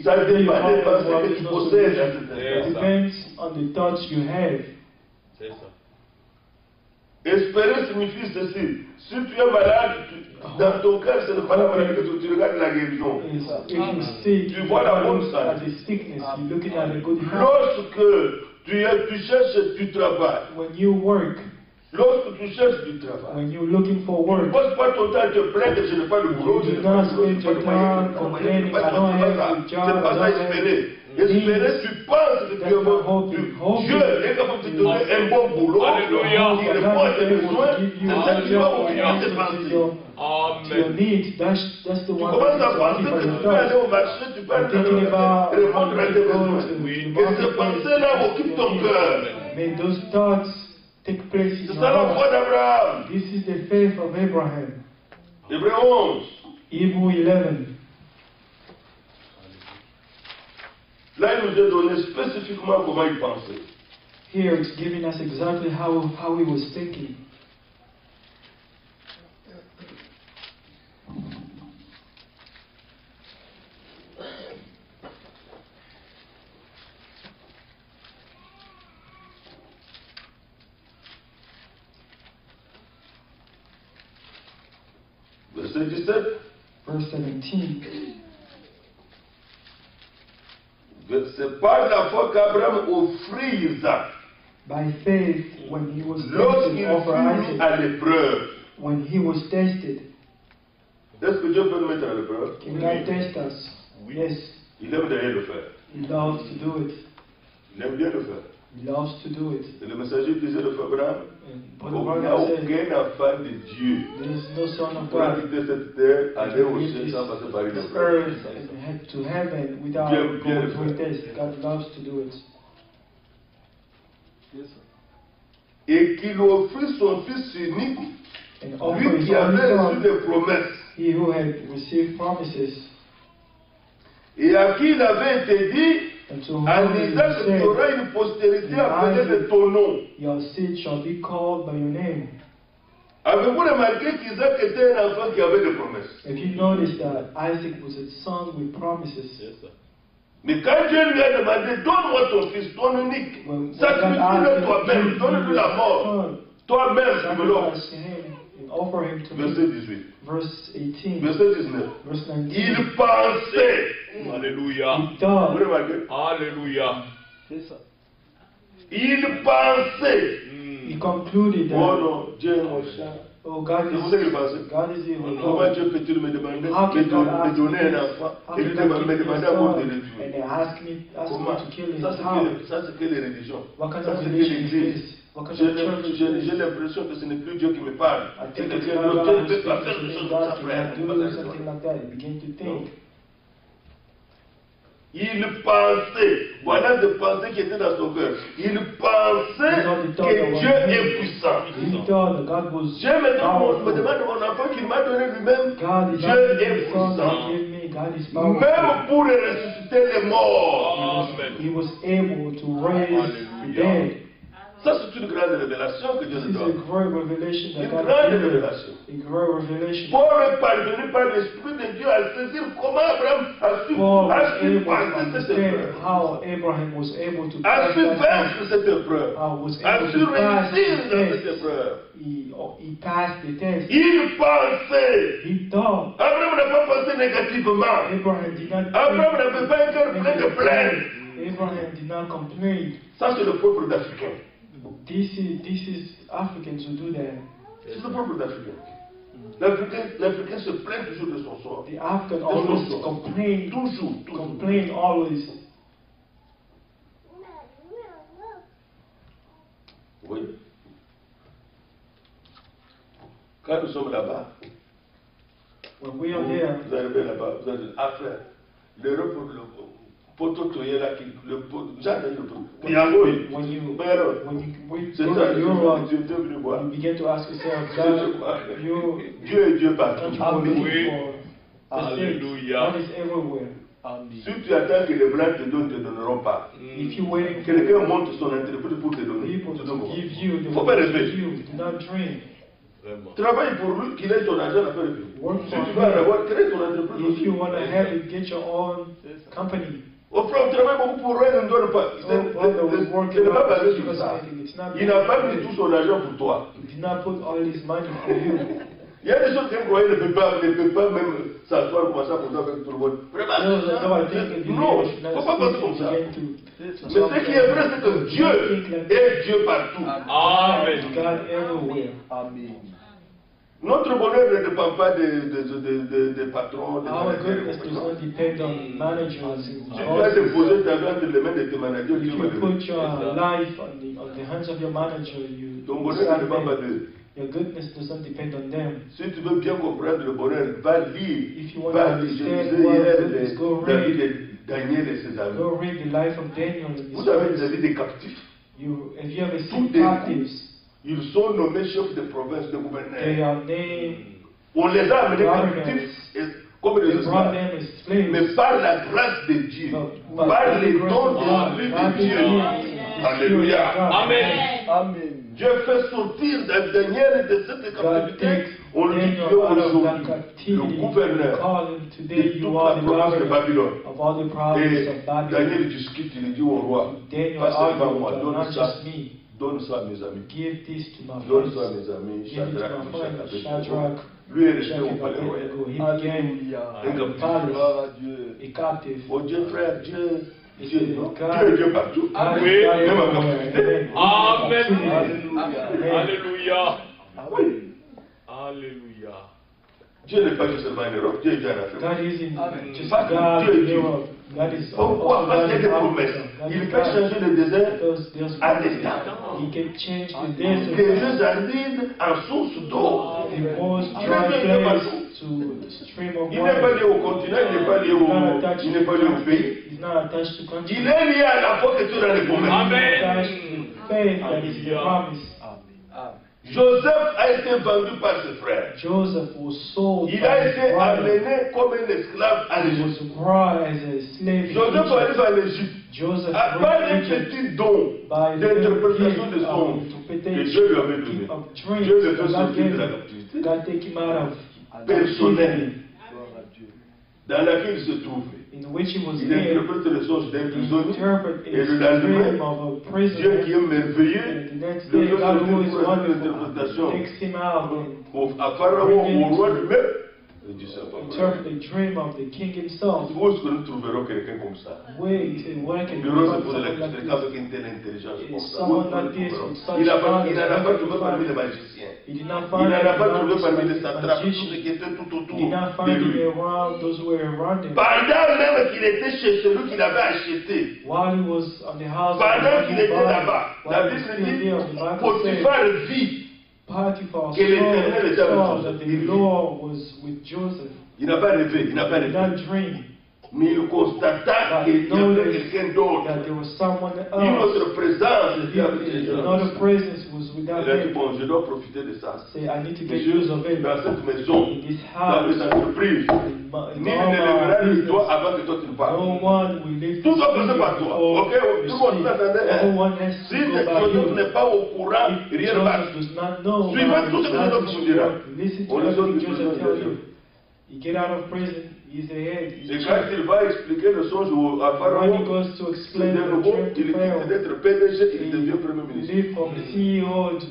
Ça it could be a dépend des problem pensées where que there's tu no possèdes à solution. cet It instant. depends on the thoughts you have. C'est ça. Espérer signifie ceci. Si tu es malade, dans ton cœur, ce n'est pas la maladie que tu regardes la guérison. Is if you sick, Tu vois la bonne at santé. the sickness, you're looking at the good health. Lorsque tu cherches du travail, When you work, lorsque tu cherches du travail, when you're looking for ne work, passe pas ton temps à te plaindre que je n'ai pas de boulot, je you n'ai do pas not de boulot, je spend n'ai your pas de moyen, time je n'ai pas de moyen, complaining, I don't have a c'est job, pas ça I don't espérer. have Espérer, tu penses que tu es bon. Dieu est capable de te donner un bon boulot. Alléluia. Il répond à tes besoins. C'est ça qui va ouvrir tes pensées. to your Amen. needs. That's the Tu one commences à that's penser for que your tu peux aller thoughts. au marché, tu peux You're thinking about répondre à tes how besoins. to go to Et the ces pensées-là occupent ton cœur. May those thoughts take place in C'est your ça la foi heart. d'Abraham. This is the faith of Abraham. Hébreu 11. Hebrew 11. Là, il nous a donné spécifiquement comment il pensait. Here it's giving us exactly how he was thinking. Verset 17. Verse 17. C'est par la foi qu'Abraham offrit Isaac. By faith, when he was Lorsqu'il tested over fut mis Isaac, à l'épreuve. when he was tested, Est-ce que Dieu peut nous mettre à l'épreuve? can God test us? Yes, Il aime d'ailleurs le faire. he loves to do it. Il aime bien le faire. He loves to do it. Et le messager disait de Abraham, And il n'y a Brother said, aucun enfant de Dieu there is no son of pour God quitter cette terre, aller au leave ciel this sans passer par une this épreuve. earth and head to heaven without Bien, bien going through a fait. test. God loves to do it. Et qu'il offrit son fils unique, And offer lui his qui avait only reçu son, des promesses, he who had received promises, et à qui il avait été dit, and to whom en it Isaac was tu said, auras une postérité appelée de ton nom. your seed shall be called by your name. Avez-vous remarqué qu'Isaac était un enfant qui avait des promesses? If you notice that Isaac was a son with promises, C'est ça. Mais quand Dieu lui a demandé, donne-moi ton fils, ton unique, when sacrifie-le toi-même, donne-lui la mort, toi-même tu me l'offres. sacrifice him and offer him to Verset me. 18, Verse 18, verset 19. verse 19. Il pensait, Alléluia. He vous thought, remarquez, Alléluia. c'est ça. Il pensait. He concluded Oh that, non, Dieu est mon chat. oh, God C'est vous ce qu'il is pensait. evil. Comment Dieu peut-il me demander How can God de ask donner me un this? enfant How et can de God me give me demander a à moi son de le and tuer? they ask me to kill him? How? Ça, c'est que les religions. What kind Ça, of c'est que religion is l'Église. this? What kind J'ai of church is this? j'ai l'impression que ce n'est plus Dieu qui me parle. I C'est think it's quelqu'un God d'autre. Dieu ne who's peut pas speaking faire to des me. choses comme ça, God frère. cannot do something like that. You begin to think. Il pensait, voilà des pensées qui étaient dans son cœur. Il pensait que Dieu est puissant. He thought that God was Dieu me powerful. demande mon enfant qu'il m'a donné lui-même. God is Dieu not est the son that puissant. gave me. God is powerful. Même pour ressusciter les morts. He was able to raise the dead. Ça, c'est une grande révélation que Dieu This nous is a donne. great revelation that Une God grande gave. révélation. A great revelation. Paul est parvenu par l'Esprit de Dieu à saisir comment Abraham a su Paul was able to passer cette understand épreuve. how Abraham was able to A pass su that test. vaincre cette épreuve. Was A able su to pass réussir the dans cette test. épreuve. He passed the test. Il pensait. He thought. Abraham n'a pas pensé négativement. Abraham did not Abraham n'avait pas un cœur plein de plainte. Abraham did not complain. Ça, c'est le peuple d'Africains. This is Africans who do that. C'est le peuple d'Africain. L'Africain se plaint toujours de son sort. The African always complain. Toujours. Complain always. Oui. Quand nous sommes là-bas, when we are there, vous arrivez là-bas, vous avez affaire. Le poteau toyé là, le poteau, jamais le poteau. when you C'est go ça, to Europe, Dieu venu voir. you begin to ask yourself, C'est God, you Dieu est Dieu partout. don't you believe for the Alléluia. God is everywhere. Si tu attends que les blancs te donnent, ne te donneront pas. If you waiting for Quelqu'un monte son entreprise pour te donner. people Tu to donnes. give you, they Faut will pas give rêver. you. Do not dream. Vraiment. Travaille pour lui, qu'il ait ton argent à faire le Work Si for tu vas him. avoir, crée ton entreprise. If you want to have it, get your own company. Au frère, on travaille beaucoup pour rien, il ne donne pas. Ce n'est pas basé sur ça. Il n'a pas mis tout son argent pour toi. He did not put all his money for you. Il y a des choses qu'un croyant ne peut pas même s'asseoir comme ça pour toi avec tout le monde. Vraiment, non, il ne faut pas penser comme ça. Mais ce qui est vrai, c'est que Dieu est Dieu partout. Amen. God everywhere. Notre bonheur ne dépend pas des patrons, des Our managers. goodness does not depend on managers. Si tu as déposé ta vie entre les mains de tes managers, If Dieu va you le put faire. your life on the hands of your manager, you Ton bonheur ne dépend pas d'eux. your goodness doesn't depend on them. Si tu veux bien comprendre le bonheur, va lire. If you want Va to lire. Je understand disais what hier goodness, go la vie read. de Daniel et ses amis. Go read the life of Daniel and his Vous savez, friends. la vie des captifs. Have you ever Tout seen d'un captives? Ils sont nommés chefs de province, de They gouverneurs. are named, On les a amenés governors. captifs comme des they brought esclaves. them as slaves. Mais par la grâce de Dieu, But par by les the grace dons of God, de by the Dieu. gift, the Alléluia. Spirit of God. Amen. Dieu fait sortir Daniel de cette God captivité. takes On lui dit Daniel out of that aujourd'hui captivity. le gouverneur Call him de today. You toute are la the province de governor Babylone. of all the provinces Et of Babylon. Daniel discute, il dit au roi, Daniel pas seulement moi, argued, donne not ça, just me. donne ça à mes amis. Give this to my Donne friends. ça à mes amis, Give it to Shadrach, my Meshach, friend Abednego. Shadrach. Lui est resté Meshach au and palais royal. Abednego. He became Un captif. palace, a captive. Oh Dieu, frère, Dieu, He Dieu, said, non? God- Dieu est Dieu partout. God is Oui. God Même en everywhere. captivité. Amen. Alléluia. Oui. Alléluia. Dieu n'est pas juste seulement en Europe, Dieu est déjà en Afrique. God isn't just Parce que God Dieu est in Dieu. Europe. God is Pourquoi? also Parce God qu'il y a in des Africa. promesses. God Il is peut God. changer le désert There's à promises. l'état. He can change the Des desert. jeux jardines en source d'eau. The most Il dry est Dieu place partout. to stream of Il n'est pas lié water. au continent, il n'est pas lié He's not attached il to n'est pas lié au country. pays. He's not attached to country. Il est lié à la foi que tu as les promesses. Amen. Attached to faith that is the promise. Joseph a été vendu par ses frères. Joseph was sold Il by a his été brother. amené comme un esclave à He l'Égypte. was brought as a slave in Joseph Egypt. arrive en Égypte. Joseph À went part to un Egypt petit don by the d'interprétation gift de of songes que interpretation Dieu lui avait donné. of dreams Dieu le fait that God sortir gave de la him. captivité God take him out of personnelle dans laquelle il se trouvait. in which he was Il in. interprète les songes d'un He prisonnier. interpret Et a le lendemain, dream of a Dieu prisoner. qui est merveilleux, And the next le day, fait God who sortir is pour une wonderful interprétation takes him out and à Pharaon, au roi lui-même, du Saint-Papa. interpret the dream of the king himself. Où est-ce que nous trouverons quelqu'un comme ça? Where can Nous we se find poser la someone like question this? avec une telle intelligence comme ça. Someone Où est-ce que like nous this, trouverons? with such Il n'en a knowledge, pas trouvé parmi les magiciens. He did not Il find n'en a pas trouvé it parmi among les the satrapes, tous ceux magicians. qui étaient tout autour He did not de find it lui. around those who were around him. Pendant même qu'il était chez celui qu'il avait acheté, While he was on the house, pendant qu'il était while là-bas, la he was Bible still dit, there, the Bible said, Potiphar vit. Potiphar que l'Éternel était avec saw Joseph. that the Lord was with Joseph. Il n'a pas rêvé, il n'a pas He did rêvé. not dream Mais il constata qu'il y avait quelqu'un d'autre. that there was someone Une else. autre présence était avec ces gens. Another presence was with that Il a dit, man. bon, je dois profiter de ça. Say, I need to get Monsieur, use of it. dans cette maison, In this dans house, les entreprises, in nul all ne lèvera my le doigt business, avant que toi tu ne no parles. one will lift Tout his doit passer finger par toi. before Ok, tout le monde you s'attendait. speak. Everyone has Si to go by Joseph you. n'est pas au courant, If rien ne marche. Joseph does not know, Suivez tout ce que nothing Joseph vous will dira. work. Listen to On les everything autres Joseph besoin tells de you. You get out of prison, he's the head. Et quand il va expliquer le songe à When he Pharaon, goes to c'est explain de the nouveau, dream il to quitte Pharaoh, d'être PDG, il he devient Premier ministre. leave from the CEO to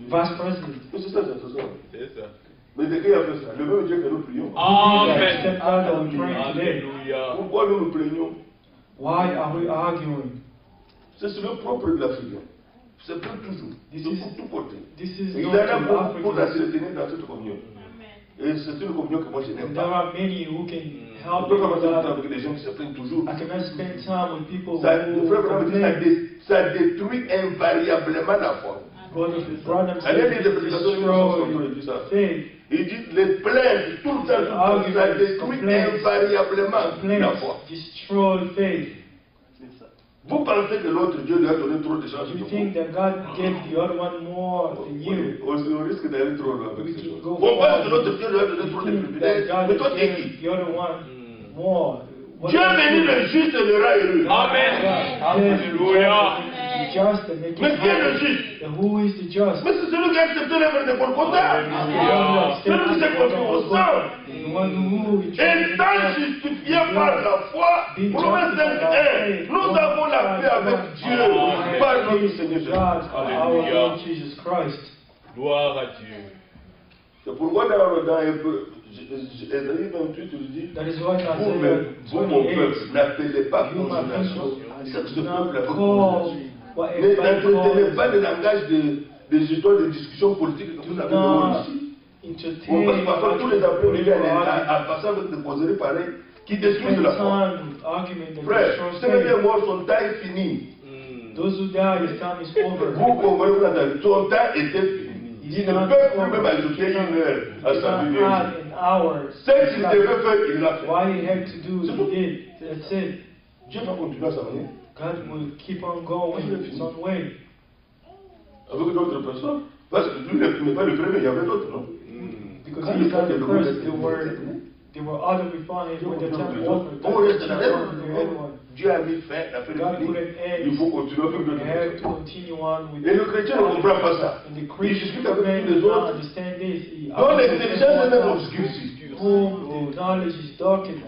vice president. Mais c'est ça, c'est ça. C'est ça. Mais de qui a fait ça? Le même Dieu que nous prions. Amen. Step out that we pray today. Alléluia. Pourquoi nous nous plaignons? Why are we arguing? C'est sur le propre de l'Africain. C'est pas toujours. This De is- tout côté. This is Il y not en a to beaucoup pour la Africans. retenir dans cette communion. Et c'est une communion que moi je n'aime There pas. are many who can On help peut you pas passer with du temps that. avec des gens qui se plaignent toujours. I cannot spend time with people Ça, who le frère Branham dit, complain. ça détruit invariablement la foi. Brother Branham Allez said lire it des prédications de destroy il dit ça. faith. Il dit les plaintes, tout le temps, ça détruit invariablement la foi. Complaints destroy faith. Vous pensez que l'autre Dieu lui a donné trop de chances You de think that God gave the other one more than you? On risque d'aller trop loin avec We ces can choses. go On pense que forward. l'autre Dieu lui a donné trop de You think privilèges. that Mais God toi, tu es qui? gave the other one more. What Dieu about bénit you? le juste et le rend heureux. Amen. Alléluia. The just and make Mais it qui est le happy. juste? And who is the just? Mais c'est celui qui a accepté l'œuvre de Golgotha. Celui qui s'est confié au sang. The one who Étant justifié par la foi, Romains 5:1, nous avons la paix avec Dieu par notre Seigneur Jésus. our Lord Jesus Christ. Gloire à Dieu. C'est pourquoi dans Ésaïe 28, il dit, That is why vous-même, vous mon 28, peuple, n'appelez pas you my condamnation. people, C'est que ce do not peuple a call condamnation. what Mais everybody n'entretenez pas calls. le langage des histoires de discussions politiques que vous avez not ici. On entertain passe parfois tous les après-midi argument. à passer avec des causeries pareilles qui détruisent Spend la foi. time with argument that Frère, destroys ceux qui sont faith. morts, son temps est fini. Those who die, his time is over. Vous, Congolais, vous l'entendez, son temps était fini. Il ne peut plus même ajouter une heure à He sa cannot vie. add an hour. Ce qu'il devait faire, il l'a fait. What he had to do, he did. That's it. Dieu va continuer à sa manière. God will keep on going his own way. Avec d'autres personnes. Parce que lui n'est pas le premier, il y avait d'autres, non? Because Quand he's not il the y a first. There were other refiners when the time offered. On reste là. Everyone. Dieu a mis fin, la fin God put est an finie. Il end. faut continuer avec We d'autres have to personnes. continue on with Et le chrétien ne comprend pas ça. And the Il Christian discute avec man tous les does not autres. understand this. He Donc l'intelligence est même obscurcie. whom the knowledge is darkened.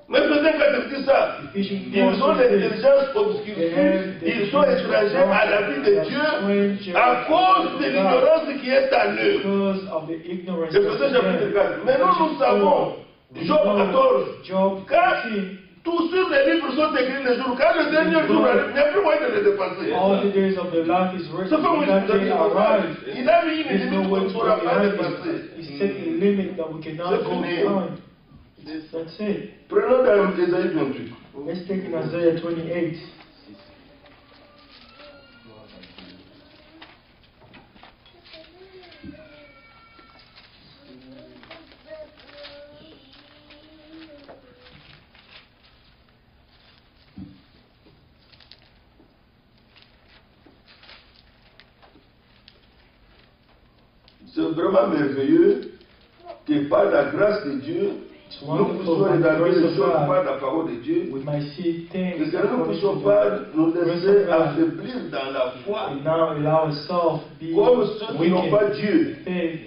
Même les États disent ça. Ils ont l'intelligence obscurcie. Ils sont étrangers à la vie de Dieu à cause de l'ignorance qui est en eux. Because of the ignorance C'est pour ça que chapitre 4. Maintenant nous savons, Job 14, Job quand 14, tous sur les livres sont écrits le jour, quand le dernier jour arrive, il n'y a plus moyen de les dépasser. all the days of their life is Ça written. fait When that day arrives, il a mis une there's no limite way qu'on ne to pourra go pas behind dépasser. it. He set a limit that we cannot C'est go fini. beyond. That's it. Prenons dans Ésaïe 28. Let's take in Isaiah 28. C'est vraiment merveilleux que par la grâce de Dieu, It's nous wonderful puissions by the établir grace les of choses par God. la parole de Dieu. We might see things Et que nous ne according puissions to pas the nous grace laisser of God. affaiblir dans la foi, And now allow ourselves to be comme ceux qui n'ont pas weakened Dieu. faith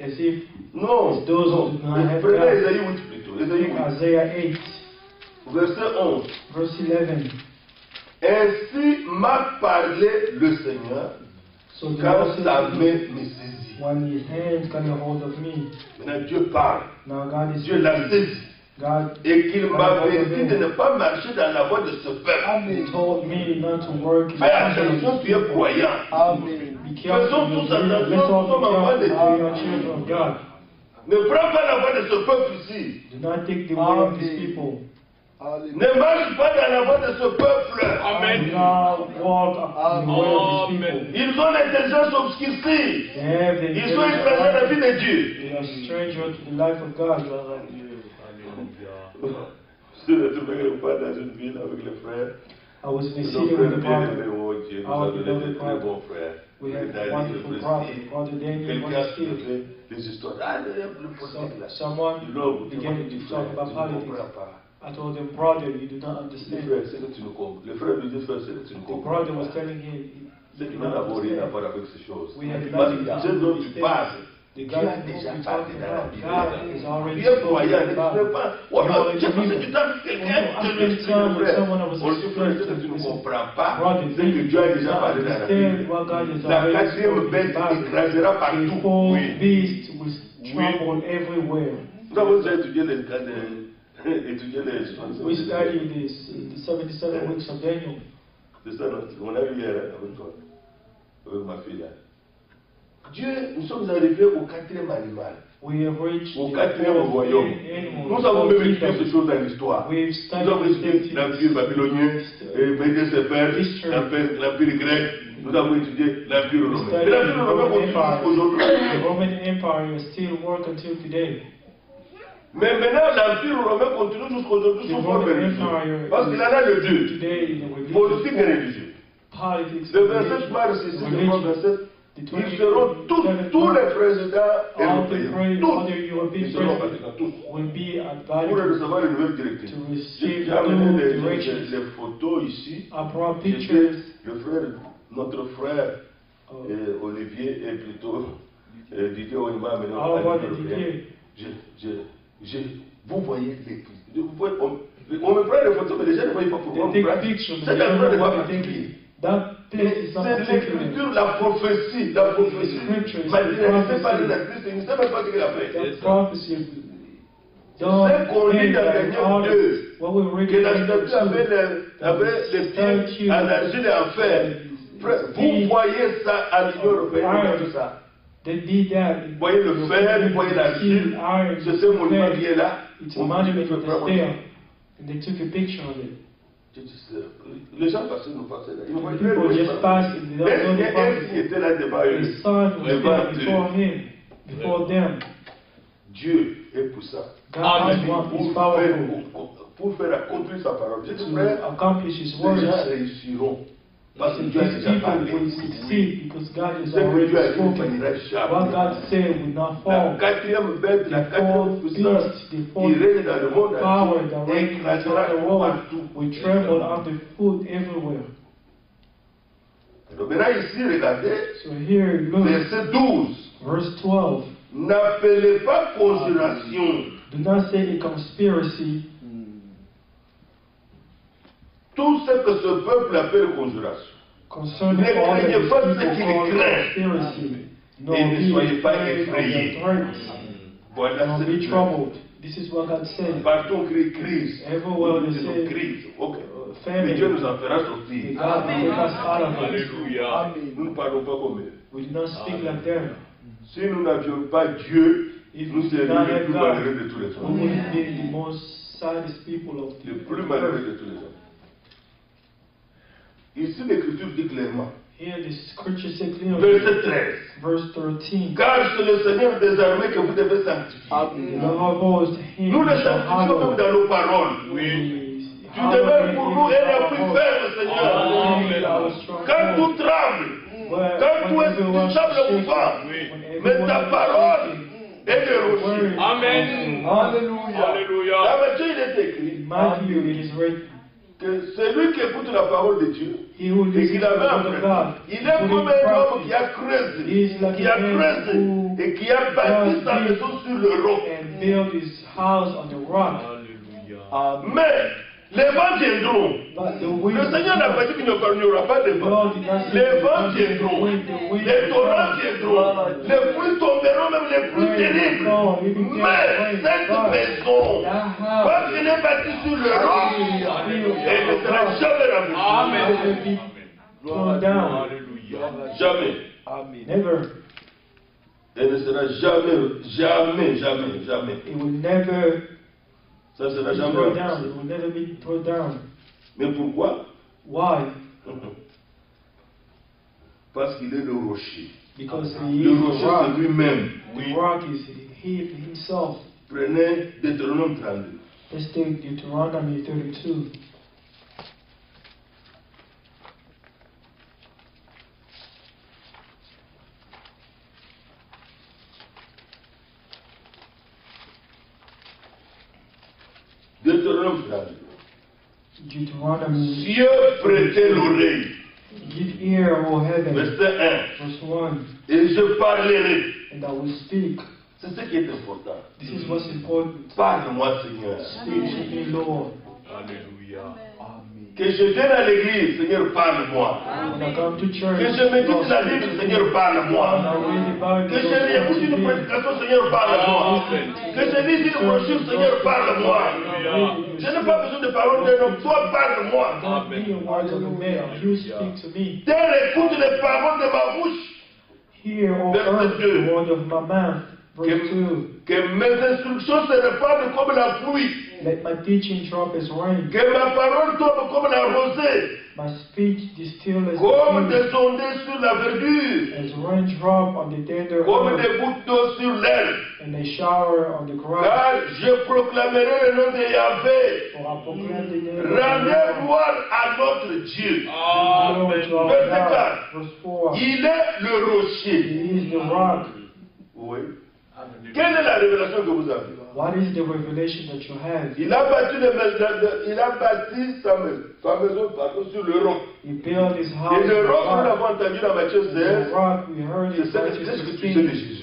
as if Non, It's those non. who do not have Prenez God. Ésaïe 8 plutôt. Ésaïe take 8, Isaiah 8, verset 11. verse 11. Ainsi m'a parlé le Seigneur, So the Quand Lord said sa to main me, me saisit. when his hand got a hold of me, Maintenant Dieu parle. now God is Dieu l'a saisi. God Et qu'il m'avait dit de ne pas marcher dans la voie de ce peuple. told me not to work in Fais attention, tu es croyant. Be careful. Faisons tous attention, Let's all nous sommes enfants de be careful. We Dieu. are children of God. Ne prends pas la voie de ce peuple ici. Do not take the way of these people. Ne marche pas dans la voie de ce peuple. Do not walk in the way of these people. Ils ont l'intelligence obscurcie. They have the Ils sont étrangers à la vie de Dieu. They are stranger to the life of God. Je me trouvais une fois dans une ville avec les frères. I was in the Nos city frères with the bien prophet. aimés, oh Dieu, nous a donné de très bons frères. We have Daniel, wonderful le prophet. Prestige. Brother Daniel was Quelqu'un a skilled. soulevait des histoires. Ah, le politique là. Someone L'homme, began to talk about tu ne politics. comprends pas. I told him, brother, you do not Le understand. frère, c'est que tu ne comprends. Le frère lui dit, frère, c'est que tu ne The comprends brother pas. was telling him, C'est you que do nous not n'avons rien à understand. voir avec ces choses. We have Parce nothing que to ce do dont with tu this. parles, The Dieu God a déjà who parlé talking dans la about, Bible. God is already Tu es croyant, spoken ne about. pas. Oh non, j'ai passé du temps avec quelqu'un I de spent time with someone who was On dit, frère, ce que tu ne comprends pas, Brother, c'est que Dieu a déjà parlé dans la Bible. understand what God has La already quatrième spoken bête about. écrasera The partout. fourth Oui. beast will trample everywhere. Nous avons déjà étudié les cas de. Étudié les. We studied the 77 weeks of Daniel. C'est ça, on a vu hier avec toi, avec ma fille là. Dieu, nous sommes arrivés au quatrième animal, We have reached au the quatrième fourth royaume. animal. Nous avons même étudié Kingdom. ces choses dans l'histoire. We've Nous avons studied étudié l'empire babylonien, Médée-Séphère, l'empire grec. Nous avons étudié l'empire romain. Et l'empire romain continue aujourd'hui. The Roman Empire still work until today. Mais maintenant, l'empire romain continue jusqu'aujourd'hui sous forme religieuse. Parce qu'il en a le deux, Today, in the politique et religieux. politics, Le verset Mars ici, le grand verset, ils seront tous les présidents all the européens, all the tous, European ils seront presidents Vatican, tous, will be at pour Vatican recevoir une nouvelle directive. to receive J'ai amené new les directions. photos ici. I brought C'était pictures. le frère, notre frère of Olivier et plutôt Didier Onima, maintenant our à brother l'Européen. Didier. Vous voyez on me prend des photos, mais les gens ne voient pas pourquoi They on me prend. take pictures, but C'est they un don't peu de know what pas they think. particulier. That place is not C'est particular. l'écriture, la prophétie. La prophétie. Scripture, Matérialisée par la Christ, il ne sait même pas ce qu'il a fait. That prophecy. C'est ce qu'on lit dans Daniel 2. What we read Que la in statue avait les pieds en argile et en fer. Vous voyez ça à l'Union européenne, regardez tout ça. They did that. Vous voyez le fer, vous voyez l'argile, c'est ce monument qui est là. It's a monument that's there. And they took a picture of it. Les gens passaient, nous passaient là. Ils ne voyaient People just pas. passed and they don't know the Et qui prophecy. était là devant eux. The sun was there before him, before them. Dieu est puissant. God is one, is powerful Pour faire accomplir sa parole. J'ai dit, to frère, accomplish His les words. gens réussiront. Parce que These Dieu a déjà people parlé. will succeed because God has Ce que already Dieu a dit ne spoken. faillira What jamais. God said will not La fall. quatrième bête, la The quatrième fourth puissance beast, the qui fourth règne dans le monde power entier, that reigns in écrasera the world partout. will tremble underfoot everywhere. Donc maintenant ici, regardez, So here, look, verset 12. verse 12. N'appelez pas conjuration Do not say a conspiracy. tout ce que ce peuple appelle conjuration. Concerning Ne all that craignez pas ce people qu'il call craint. conspiracy, no, Et ne be soyez pas afraid of effrayés. their threats, Voilà nor ce be que troubled. This is what God said. partout on crie crise. Everywhere Nous they disons say crise. Ok. famine, Mais Dieu nous en fera may sortir. God take us out of it. Alléluia. Nous ne parlons pas comme eux. We do not speak like them. Si nous n'avions pas Dieu, If nous we did serions not les have plus God, malheureux de tous les we hommes. would be the most saddest people of Les the plus malheureux de tous les hommes. Ici, l'Écriture dit clairement, Here the scripture says clearly, verset 13, verse 13, car c'est le Seigneur des armées que vous devez sanctifier. the Lord boast him Nous le shall sanctifions même hallow. dans nos paroles. Tu demeures pour nous un appui ferme, Seigneur. Quand tout tremble, quand tout est semble mouvant, mais ta parole est dérochée. Amen. Alléluia. Dans Matthieu, il est écrit Matthew, it is written, que celui qui écoute la parole de Dieu he who et listens qui to la the met en word of God, pratique, il est comme un homme qui a creusé, et qui a bâti sa maison sur le roc. and build his house on the rock. Alléluia. Mais Les vents viendront. But the wind Le Seigneur n'a pas dit qu'il n'y aura pas de vent. Les vents viendront. Les torrents viendront. Les pluies tomberont, même les pluies terribles. Mais cette maison va venir bâtie sur le roc et ne sera jamais ramenée. Amen. Jamais. Never. Elle ne sera jamais. It will never Ça ne sera be jamais thrown down. ramené. It will never be thrown down. Mais pourquoi? Why? Parce qu'il est le rocher. Because he Le is the rocher, c'est rock. lui-même. The rock is he himself. Prenez Deutéronome 32. Let's take Deuteronomy 32. Deutéronome 32. Deuteronomy. Dieu prêtait l'oreille. Give ear, O heaven. Verset 1. Verse 1. Et je parlerai. And I will speak. C'est ce qui est important. This is what's important. Parle-moi, Seigneur. Speak to me, Lord. Alléluia. Que je vienne à l'église, Seigneur, parle-moi. When I come to church, Que je médite la Bible, Seigneur, parle-moi. Que je écoute une prédication, Seigneur, parle-moi. Que je lise une brochure, Seigneur, parle-moi. Je n'ai pas besoin de paroles d'un homme, toi, parle-moi. Don't be a word of a man. You speak to me. Terre, écoute les paroles de ma bouche. Hear, O Verset earth, 2. the word of my mouth. Verse 2. Que mes instructions se répandent comme la pluie. Let my teaching drop as rain. Que ma parole tombe comme la rosée. My speech distill as Comme the dew. des ondées sur la verdure. As rain drop on the tender Comme earth, des gouttes d'eau sur l'herbe. and a shower on the grass. Car je proclamerai le nom de Yahvé. For I proclaim the name of the Rendez Lord. gloire à notre Dieu. Glory to our Verset God. 4. Verse 4. Il est le rocher. He is the rock. Oui. Quelle est la révélation que vous avez? What is the revelation that you have? Il a bâti sa maison sur le roc. He built his house Et on le the roc, nous rock. l'avons entendu dans Matthieu The 16. rock, we heard it. C'est ce que tu sais de Jésus.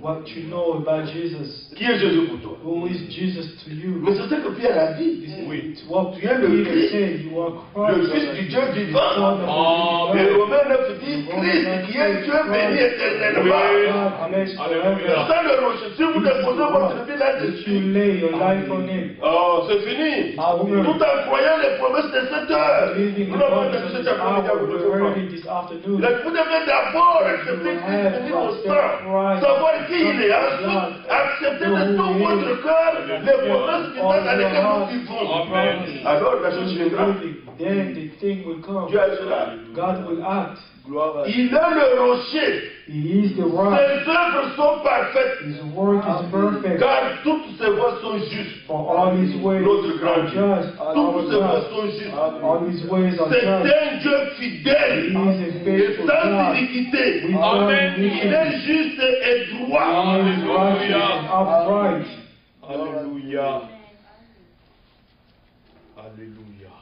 What you know about Jesus. Qui est Jésus pour toi? Who is Jesus to you? Mais c'est ce que Pierre a dit. It's what Tu es le Peter Christ, said. You are le Christ. Fils du Dieu Son vivant. of the Et living God. Romains 9 dit Christ qui est Dieu béni éternellement. God bless forever. C'est le rocher. Si vous déposez votre vie If là-dessus, you lay your life on it. oh, c'est fini. Tout en croyant les promesses de cette heure. Believing Nous in l'avons God entendu this cet après-midi à hour, we votre heard femme. it this afternoon. Vous devez d'abord accepter Christ venir au sang, savoir qui il est, ensuite accepter de tout votre cœur les promesses qui sont dans lesquelles nous vivons. Alors la chose viendra. Then the thing will come. Dieu agira. God will act. Il est le rocher. He is the rock. Ses œuvres sont parfaites, His work is perfect. car toutes ses voies sont justes. For all his ways Notre grand are Dieu. just. Our Toutes ses voies God. sont justes. All his ways are C'est just. un Dieu He fidèle is a et faithful sans God. iniquité. Without Il iniquity. est juste et He droit. is righteous and upright. Alléluia. Alléluia.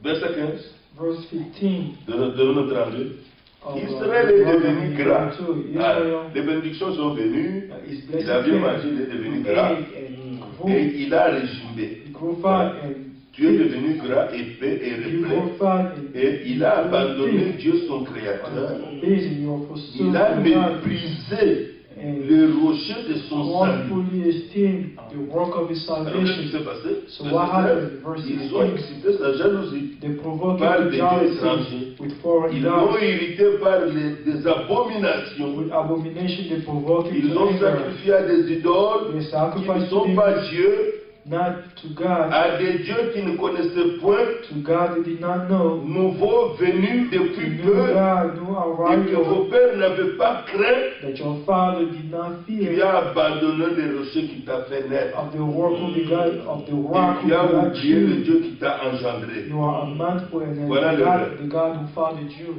Verset 15 Verse 15. de notre 32. of, Israël est devenu Deuteronomy gras. 22. Ah, Israel les bénédictions sont venues. is Il a blessed bien mangé, il est devenu gras. and he grew. Et il a résumé. He grew fat and Tu es devenu gras, épais et he replet. grew fat and Et il a abandonné Dieu son créateur. busy. You are pursuing Il a God méprisé and le rocher de son salut. wrongfully esteemed the work of his Alors qu'est-ce qui salvation. s'est passé? So what happened? Verse Ils ont 16. excité sa jalousie. They provoked Par him des to dieux jealousy étrangers. with foreign Ils l'ont gods. irrité par des abominations. With abomination, they provoked him Ils to ont anger. sacrifié à des idoles They qui ne sacrificed to sont him, pas Dieu, not to God, à des dieux qui ne connaissaient point, to God they did not know. nouveaux venus To depuis new peu, God, new et que vos arrival, pères n'avaient pas craint. that your father did not Tu fear, as abandonné le rocher qui t'a fait naître. of the work of the God, of the rock Et who tu as God oublié le you. Dieu qui t'a engendré. You are a manful and Voilà le vrai. the God who fathered you.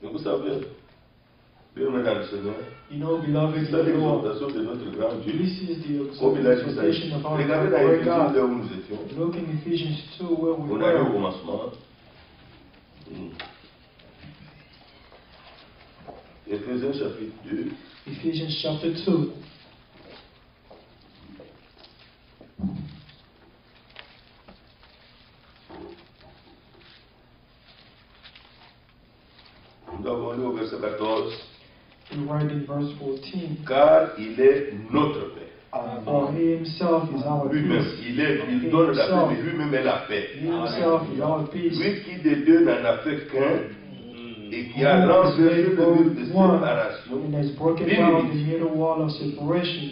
Et vous savez, bien dans le Seigneur, You know, beloved, c'est in the Lord, l'exaltation de notre grand Dieu. this is the Comme il a dit ça. exaltation of our Regardez dans great Éphésiens God. là où nous étions. Look in Ephesians 2 where we On est au were. commencement. Éphésiens chapitre 2. Ephesians chapter 2. Nous avons lu au verset 14. We read in verse 14. Car il est notre Père. For he himself is our Lui-même, peace. il donne la paix, mais lui-même est la paix. He himself is our peace. Lui qui des deux n'en a fait qu'un et qui a Who has renversé made le both mur de one séparation. and has broken down the middle wall of separation.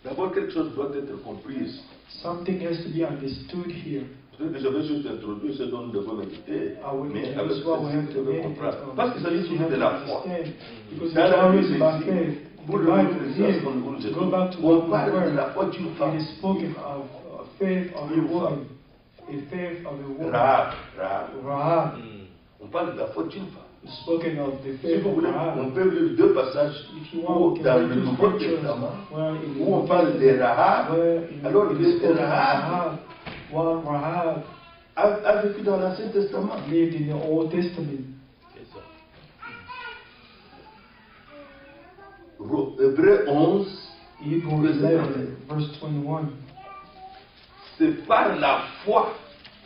D'abord, quelque chose doit être compris. Something has to be understood here. Peut-être que j'avais juste introduit ce dont nous devons méditer, I would mais avec this what we have ceci, to nous devons meditate comprendre. on. Parce qu'il s'agit We toujours have de to la foi. understand. Because Dans it's la always Bible about ici, faith. pour The le Bible livre de here, Genèse, comme nous le go back to on what we parle de were. la foi d'une femme. It is spoken of faith of a woman. A faith of a woman. Rahab. On parle de la foi d'une femme. It's spoken of the Si faith vous of voulez, Rahab. on peut lire deux passages If you want, we dans can le read two Nouveau scriptures Testament where in the où on New parle de Testament, Rahab. where Alors, it is spoken of Rahab Rahab. While Rahab a vécu dans l'Ancien Testament. lived in the Old Testament. Hébreux 11, Hebrews 11, verse 21. c'est par la foi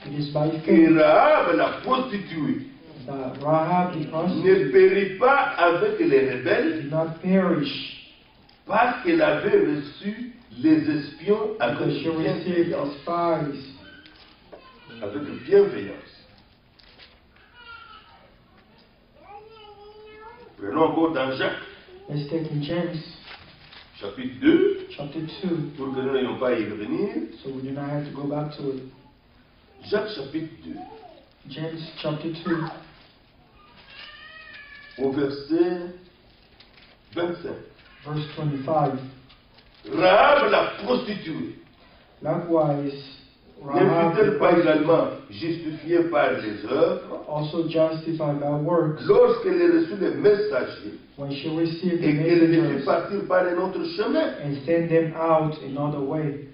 It is by que faith Rahab, la prostituée, that Rahab the prostitute ne périt pas avec les rebelles did not perish, parce qu'elle avait reçu les espions avec because she received bienveillance. the spies. Avec bienveillance. Prenons encore dans Jacques, Let's take in James chapitre 2, chapter 2, pour que nous n'ayons pas à y revenir. so we do not have to go back to it. Jacques chapitre 2, James chapter 2, au verset 25. verse 25. Rahab la prostituée, Likewise, n'est-elle Rahab pas également justifiée par les œuvres also justified by works lorsqu'elle a reçu les messagers when she received the et qu'elle les fit messengers partir par un autre chemin? and sent them out another way.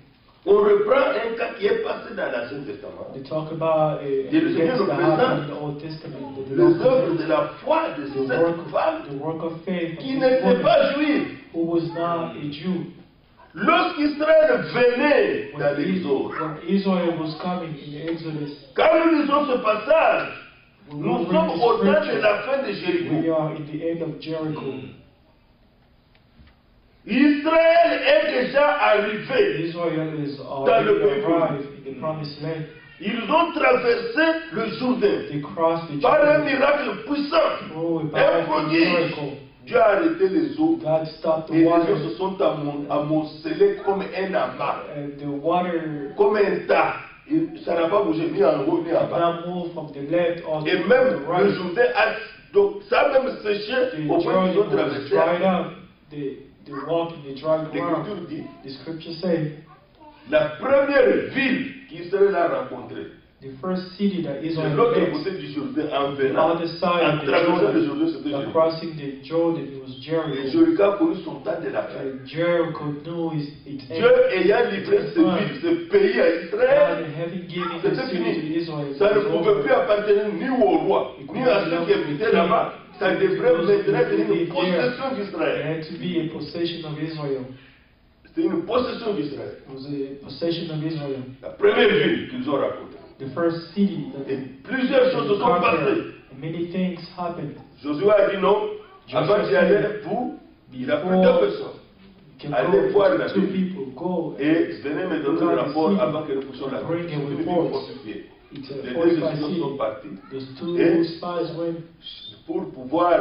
On reprend un cas qui est passé dans l'Ancien Testament. They talk about Et le Seigneur events nous that happened in présente the Old Testament. But the les Lord œuvres presents de la foi de cette the femme work of faith of qui this n'était woman pas juive. who was not a Jew. Lorsqu'Israël venait dans When l'Exode, Israel was coming in the Exodus, quand nous lisons ce passage, when nous we read sommes au the temps de scripture, la fin de we Jéricho. are in the end of Jericho. Israël est déjà arrivé. Israel is Dans le already pays arrived in the promised land. Ils ont traversé le Jourdain They crossed the par un Jordan miracle puissant, through a un powerful prodige. miracle. Dieu a arrêté les eaux God stopped et the les eaux water, se sont amoncelées comme un amas, and the water comme un tas. Et ça n'a pas bougé ni en haut ni en did bas. not move from the left or Et to même the le right. Jourdain a donc ça a même séché The au point qu'ils ont Jordan was traversé. dried up. They walked in the dry ground. L'Écriture dit The scriptures say la première ville qu'Israël a rencontrée, the first city that c'est Israel l'autre met, côté du Jourdain en on venant, the side en of the traversant le Jordan, Jourdain, c'était by Jéricho. crossing the Jordan, it was Et Jericho. Jéricho a connu son temps de la fin. And Jericho knew its Dieu ayant livré ce ville, ce pays à God Israël, having given the c'était city to fini. Israel. Ça ne it was pouvait over. plus appartenir ni au roi, ni à ceux qui habitaient là-bas. Ça devrait maintenant être une possession It d'Israël. had to be a possession of Israel. C'était une possession d'Israël. It was a possession of Israel. La première ville qu'ils ont racontée. The first city that Et plusieurs choses se sont passées. conquered. And many things happened. Josué a dit non. Avant d'y aller, il a pris deux personnes. You can Allez go voir with la two ville. people. Go. Et venez me donner le rapport avant que nous puissions la Bring a ville. C'est une ville report. fortifiée. It's Les a deux fortified espions city. sont partis Those two Et- spies went pour pouvoir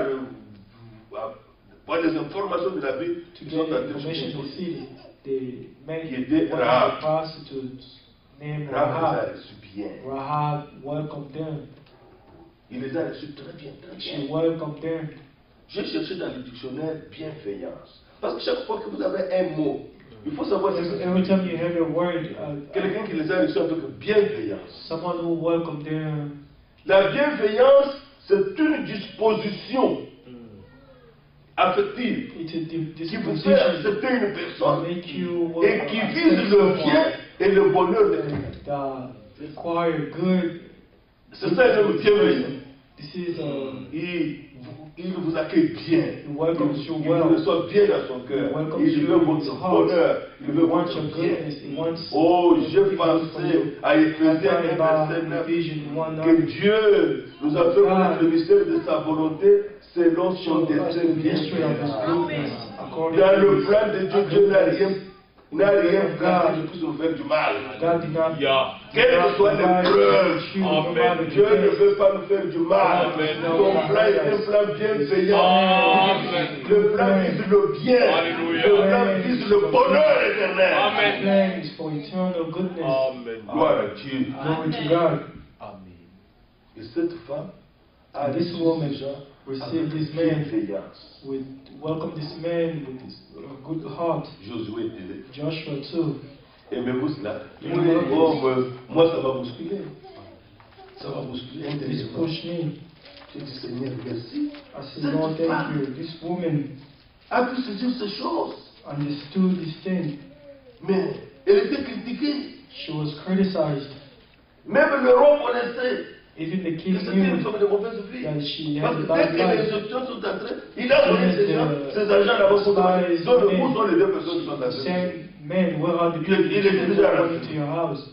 avoir les informations de la ville. to Ils get sont entrés information chez of the city. They met Qui était one of Rahab. the prostitutes named Rahab les a Rahab. reçus bien. Rahab welcomed them. Il les a reçus très bien, très She bien. welcomed them. J'ai cherché dans le dictionnaire bienveillance. Parce que chaque fois que vous avez un mot, il faut savoir si c'est Every time you have a word, quelqu'un qui les a reçus avec bienveillance. someone who welcomed them, La bienveillance, c'est une disposition affective it's a qui vous fait disposition accepter une that personne make you et qui vise le bien et le bonheur de quelqu'un. that require good. C'est ça le bienveillant. This is Il vous accueille bien. He welcomes you Il well. vous reçoit bien dans son cœur. He welcomes Il you veut in votre his heart. bonheur. Il He veut wants votre your bien. goodness. He wants Oh, j'ai everything for pensé you. à Éphésiens I thought 1, about verset 9. Ephesians 1:9. Que Dieu nous a fait connaître le mystère de sa volonté, selon son Show us dessein the bien mystery of His fait. goodness according Dans to le His plan de Dieu, Dieu n'a rien placé de plus nous faire du mal. God did not Quelles que soient les preuves, Amen. Dieu ne veut pas nous faire du mal. Amen. Son plan est un plan bienveillant. Le plan vise le bien. Alléluia. Le plan vise le bonheur éternel. Amen. plan is for eternal goodness. Amen. Gloire à Dieu. Glory to God. Amen. Et cette femme a And this reçu woman ces gens received avec this man bienveillance. welcome this man with his good heart. Josué disait, Joshua too. aimez-vous cela? Amen. Moi, ça va bousculer. Ça va bousculer This intérieurement. pushed me. J'ai dit, Seigneur, merci. I said, Lord, thank you. This woman A pu saisir ces choses. understood this thing. Mais elle était critiquée. She was criticized. Même le roi connaissait Even the que king c'était une knew femme de mauvaise vie. that she Parce had que a dès bad que les life. Égyptiens sont entrés, il a donné ces agents là-bas pour Spies, dont le men. coup sont les deux personnes qui sont entrées. Send men, where are the Il people était who déjà went rentré. into your house?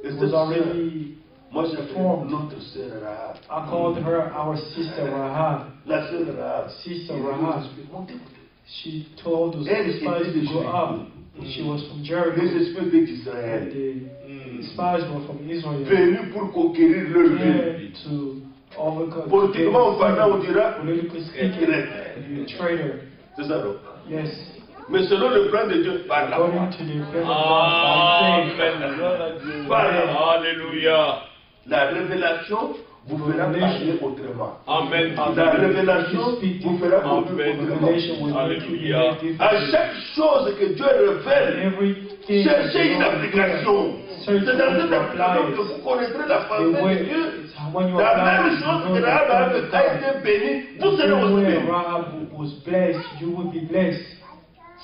Et It cette was sœur, already moi j'ai appelé informed. notre sœur Rahab. I called her our sister Rahab. La sœur Rahab. Sister Il Rahab. dit, montez, montez. She told those Elle spies était to go de up. She was from Jericho. Les esprits d'Israël The spies were from Israel. venus pour conquérir leur vie. Came to overcome. Politiquement parlant, on dira Politically speaking, you're a traitor. c'est ça non? Yes. Mais selon le plan de Dieu, par la foi. According to the plan of God, by faith. Amen. Gloire à Dieu. Par la foi. Alléluia. La révélation vous fera parler autrement. Amen. La révélation vous fera parler Amen. autrement. Revelation will make you Alléluia. different. À chaque chose que Dieu révèle, Everything cherchez une that God application. Search C'est dans cette for application que applies. vous connaîtrez la The pensée de way, Dieu. it's when you La apply même it, chose you que know Rahab the a été béni, vous serez same aussi way béni. Rahab was blessed, you will be blessed.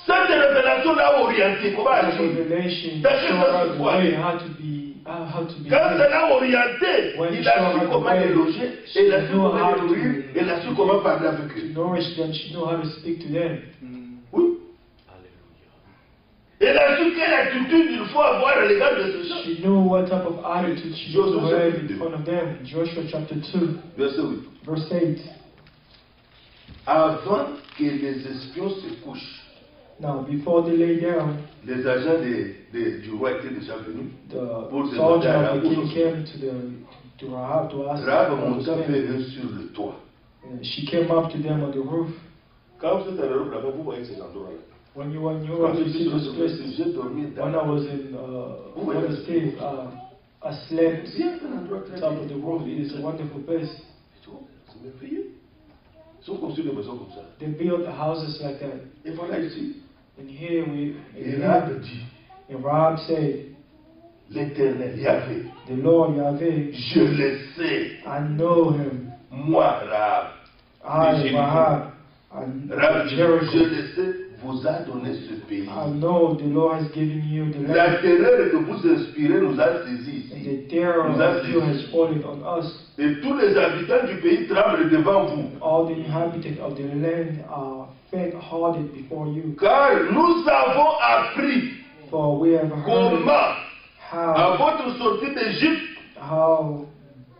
Cette révélation l'a orienté. Comment That agir? revelation That's showed just her the what- way how to be Quand blessed. ça l'a orienté, When il she a saw su her comment way, les loger, et il a su she knew comment how les to- nourrir, et il a su comment parler avec eux. To nourish them, she knew how to speak to them. Oui. Elle a su quelle attitude il faut avoir à l'égard de ces gens. She knew what type of attitude she Joshua should have chapter in front of them. Joshua chapter 2, Verset 8. verse 8. Avant que les espions se couchent, Now, before they lay down, les agents du roi étaient déjà venus. the Pour demander soldier à of the Rahab king aussi. came to Rahab to ask Rahab her monta to vers stand. eux sur le toit. And she came up to them on the roof. Quand vous êtes en Europe là-bas, vous voyez ces endroits-là. When you were in Quand Europe, je you suis see sur those ce places. place, j'ai dormi dans When I was in overseas, I slept C'est un endroit très top of the roof. It is a wonderful place. C'est merveilleux. Ils sont construits des maisons comme ça. They build houses like that. Et voilà ici. And here Et Rahab dit, and Rahab said, l'Éternel, Yahvé, the Lord Yahweh, je le sais, I know him. moi, Rahab. I, Rahab, Rahab, je Jericho. le sais, vous a donné ce pays. I know the Lord has given you the La land. terreur que vous inspirez nous a saisis And ici. the terror Nous a of you has saisis. fallen on us. Et tous les habitants du pays tremblent devant vous. All the inhabitants of the land are faint-hearted before you. Car nous avons appris For we have heard comment, à how, votre sortie d'Égypte, how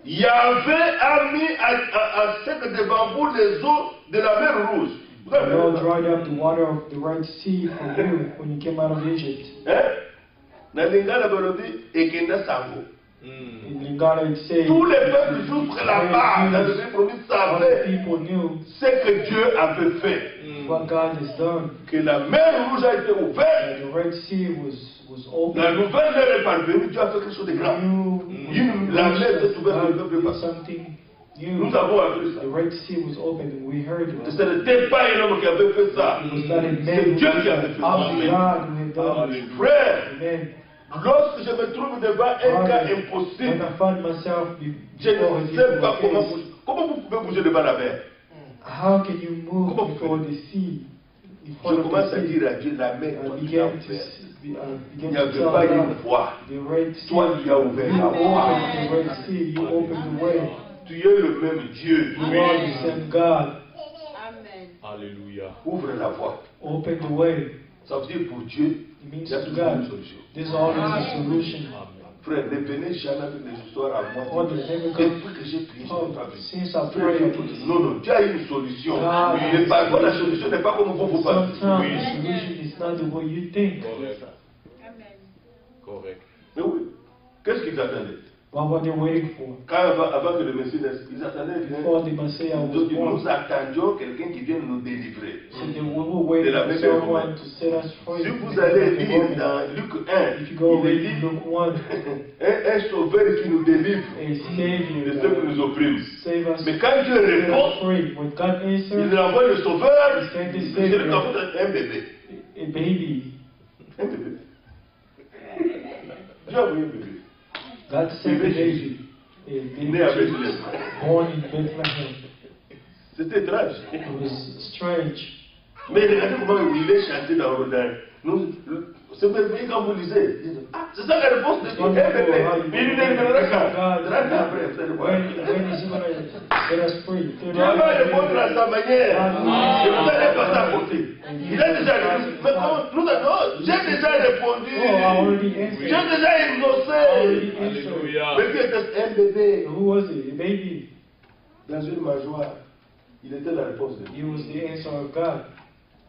Yahvé a mis à sec devant vous les eaux de la mer Rouge. Vous the avez Lord vu ça? dried up the water of the Red Sea for you when you came out of Egypt. Hein? Na Lingala balobi ekenda sango. In Lingala it says, Tous les peuples jusque là-bas, dans le pays promis, all the savaient people knew ce que Dieu avait fait. what God has done. Que la mer Rouge a été ouverte. The Red Sea was open. La nouvelle leur est parvenue. Dieu a fait quelque chose de grand. La mer s'est ouverte, le peuple est did passé. something new. Nous avons appris ça. The Red Sea was open and we heard it. Ce n'était pas un homme qui avait fait ça. It was not a C'est man Dieu qui avait fait ça. only God who had done it. Frère, Amen. lorsque je me trouve devant un cas When impossible, I found myself je before ne a sais pas difficult case, comment vous pouvez bouger devant la mer. how can you move Comment vous before the sea? In Je front of commence the à sea. dire à Dieu, la mer, I toi tu l'as began to, ouverte. I Il began n'y to avait tell pas une God, voie. the Red Sea, Toi qui as ouvert you la voie. opened the Red Sea, you opened the way. Tu es le même Dieu. You are the same God. Alléluia. Ouvre la voie. Open the way. Ça veut dire pour Dieu, It means il y a to toujours une God, solution. there's always a solution. Frère, ne venez jamais avec des histoires à moi. Or, they never Depuis come. que j'ai prié, je Oh, n'ai pas vu. since I Frère, prayed, non, non, Dieu a une solution. Ah, Mais parfois, la solution n'est pas comme vous vous pensez. sometimes the solution is not the way you think. Correct. Mais oui. Qu'est-ce qu'ils attendaient? What were they waiting for? Avant que le Messie naisse, ils attendaient Before the Messiah was nous born, attendions quelqu'un qui vienne nous délivrer. so they were waiting for someone to set us free. Si vous allez lire dans Luc 1, If you go il est read dit Luke 1, un sauveur qui nous délivre a de Savior ceux qui nous oppriment. save us, Mais quand Dieu set répond, us free. When God il answers, envoie le sauveur, He sent the c'est le Savior, un bébé. a baby. Un bébé. Dieu a envoyé un bébé. God sent a baby, a Né à baby Bethléem. born in Bethlehem. C'était étrange. It was strange. Mais regardez comment il est chanté dans Rodin. C'est merveilleux quand vous lisez. Ah, c'est ça la réponse de Dieu. Un bébé. Mais il ne délivre quand 30 ans après. When is He going to set us free? Dieu va répondre à sa manière. Et vous n'allez pas s'apporter. Il a déjà répondu. Mais comment nous avons, j'ai déjà répondu. Oh, I already J'ai answered. déjà I exaucé. already answered. Alléluia. Mais qui était un bébé Who was it? A baby. dans une mangeoire. Il était la réponse de Dieu. He was the answer of God.